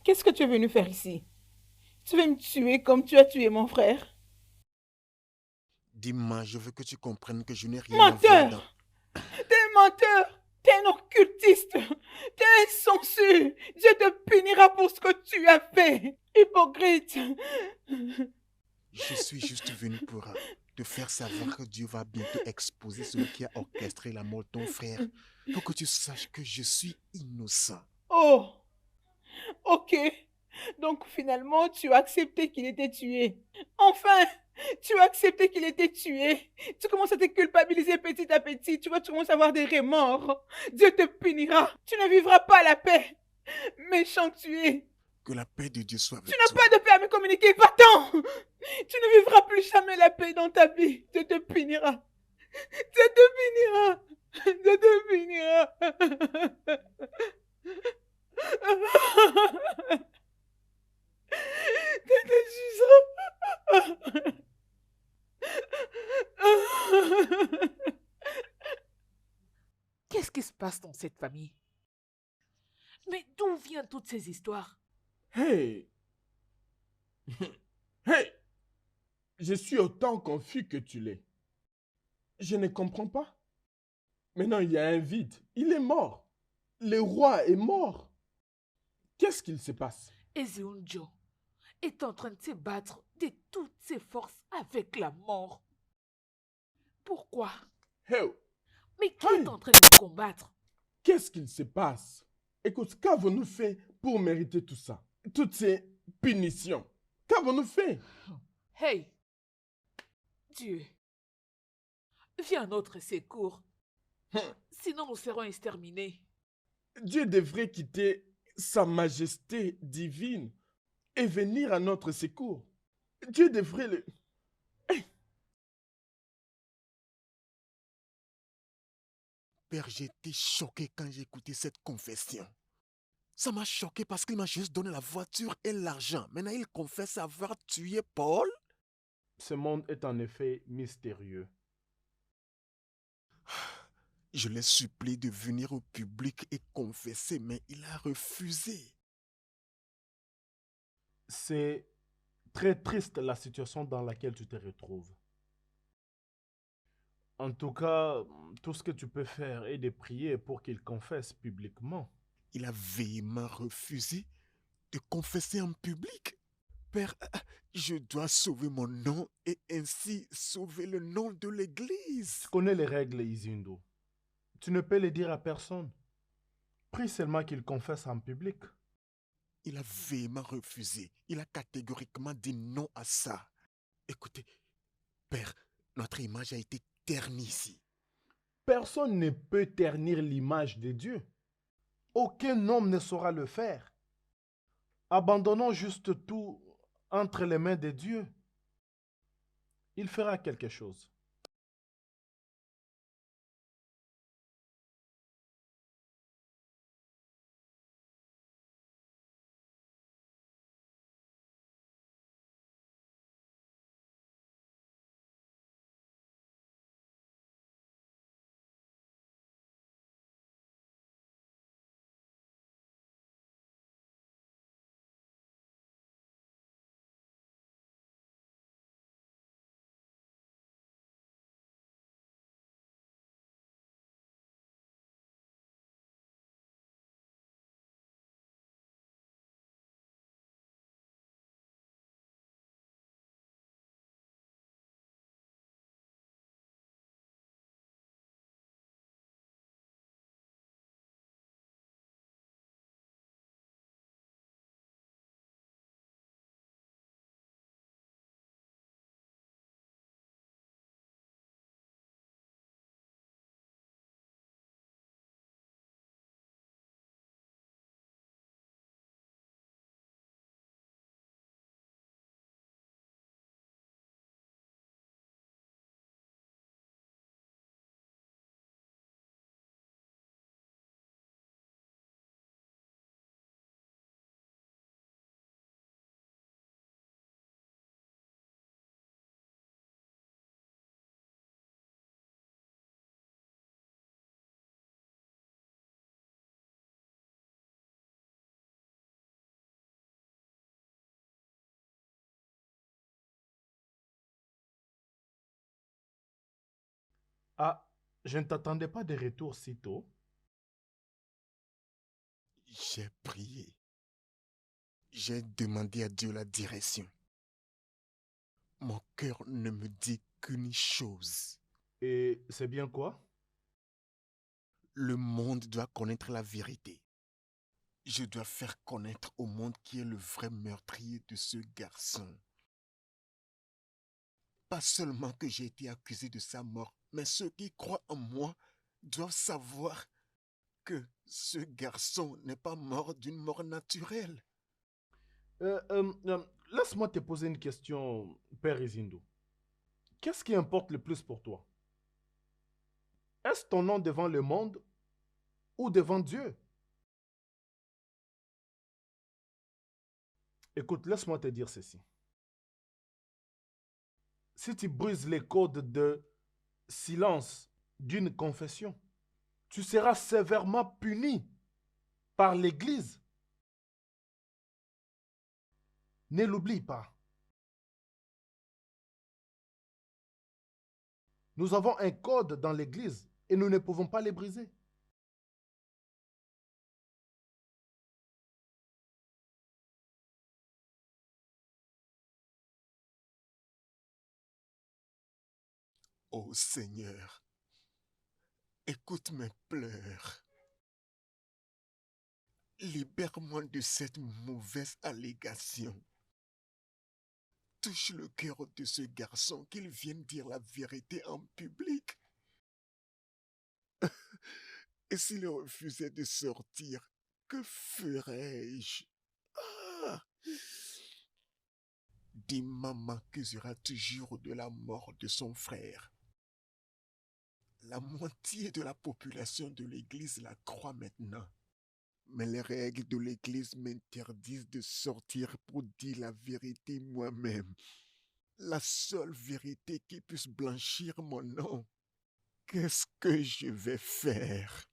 Qu'est-ce que tu es venu faire ici? Tu veux me tuer comme tu as tué mon frère? Dis-moi, je veux que tu comprennes que je n'ai rien à voir dans... Menteur! T'es un menteur! T'es un occultiste! T'es insensu! Dieu te punira pour ce que tu as fait! Hypocrite! Je suis juste venu pour te faire savoir que Dieu va bientôt exposer celui qui a orchestré la mort de ton frère. Pour que tu saches que je suis innocent. Oh! Ok. Donc finalement, tu as accepté qu'il était tué. Enfin! Tu as accepté qu'il était tué. Tu commences à te culpabiliser petit à petit. Tu commences à avoir des remords. Dieu te punira. Tu ne vivras pas la paix. Méchant que tu es. Que la paix de Dieu soit avec Tu toi. n'as pas de paix à me communiquer. Va-t'en. Tu ne vivras plus jamais la paix dans ta vie. Dieu te punira. Dieu te punira. Dieu te punira. Dieu te jugera. Qu'est-ce qui se passe dans cette famille? Mais d'où viennent toutes ces histoires? Hey! Hey! Je suis autant confus que tu l'es. Je ne comprends pas. Maintenant, il y a un vide. Il est mort. Le roi est mort. Qu'est-ce qu'il se passe? Ezeunjo est en train de se battre de toutes ses forces avec la mort. Pourquoi? Hey! Mais qui Hey! est en train de le combattre? Qu'est-ce qu'il se passe? Écoute, qu'avons-nous fait pour mériter tout ça? Toutes ces punitions. Qu'avons-nous fait? Hey! Dieu, viens à notre secours. Hum, Sinon, nous serons exterminés. Dieu devrait quitter sa majesté divine et venir à notre secours. Dieu devrait le... Père, j'étais choqué quand j'ai écouté cette confession. Ça m'a choqué parce qu'il m'a juste donné la voiture et l'argent. Maintenant, il confesse avoir tué Paul. Ce monde est en effet mystérieux. Je l'ai supplié de venir au public et confesser, mais il a refusé. C'est très triste la situation dans laquelle tu te retrouves. En tout cas, tout ce que tu peux faire est de prier pour qu'il confesse publiquement. Il a véhément refusé de confesser en public. Père, je dois sauver mon nom et ainsi sauver le nom de l'Église. Tu connais les règles, Isindo. Tu ne peux les dire à personne. Prie seulement qu'il confesse en public. Il a véhément refusé. Il a catégoriquement dit non à ça. Écoutez, Père, notre image a été ternie ici. Personne ne peut ternir l'image de Dieu. Aucun homme ne saura le faire. Abandonnons juste tout entre les mains de Dieu. Il fera quelque chose. Ah, je ne t'attendais pas de retour si tôt. J'ai prié. J'ai demandé à Dieu la direction. Mon cœur ne me dit qu'une chose. Et c'est bien quoi? Le monde doit connaître la vérité. Je dois faire connaître au monde qui est le vrai meurtrier de ce garçon. Pas seulement que j'ai été accusé de sa mort, mais ceux qui croient en moi doivent savoir que ce garçon n'est pas mort d'une mort naturelle. Laisse-moi te poser une question, Père Isindo. Qu'est-ce qui importe le plus pour toi? Est-ce ton nom devant le monde ou devant Dieu? Écoute, laisse-moi te dire ceci. Si tu brises les codes de silence d'une confession, tu seras sévèrement puni par l'Église. Ne l'oublie pas. Nous avons un code dans l'Église et nous ne pouvons pas les briser. Ô Seigneur, écoute mes pleurs. Libère-moi de cette mauvaise allégation. Touche le cœur de ce garçon qu'il vienne dire la vérité en public. Et s'il refusait de sortir, que ferais-je? Ah! Dima m'accusera toujours de la mort de son frère. La moitié de la population de l'Église la croit maintenant. Mais les règles de l'Église m'interdisent de sortir pour dire la vérité moi-même. La seule vérité qui puisse blanchir mon nom. Qu'est-ce que je vais faire?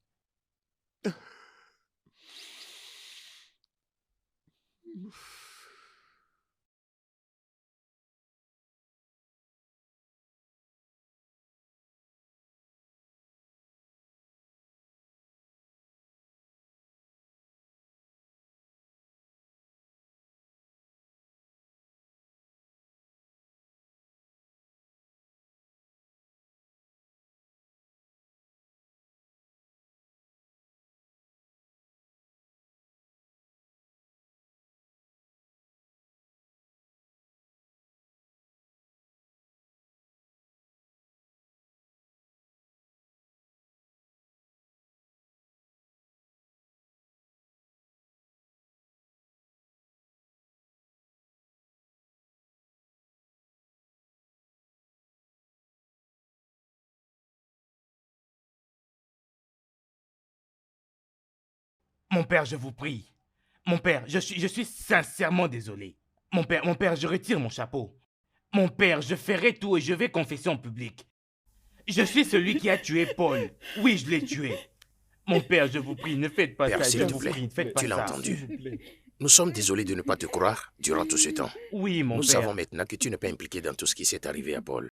Mon père, je vous prie. Mon père, je suis sincèrement désolé. Mon père, je retire mon chapeau. Mon père, je ferai tout et je vais confesser en public. Je suis celui qui a tué Paul. Oui, je l'ai tué. Mon père, je vous prie, ne faites pas Père, ça. s'il Je te vous plaît, prie, ne faites pas tu l'as ça. entendu. S'il vous plaît. Nous sommes désolés de ne pas te croire durant tout ce temps. Oui, mon Nous père. savons maintenant que tu n'es pas impliqué dans tout ce qui s'est arrivé à Paul.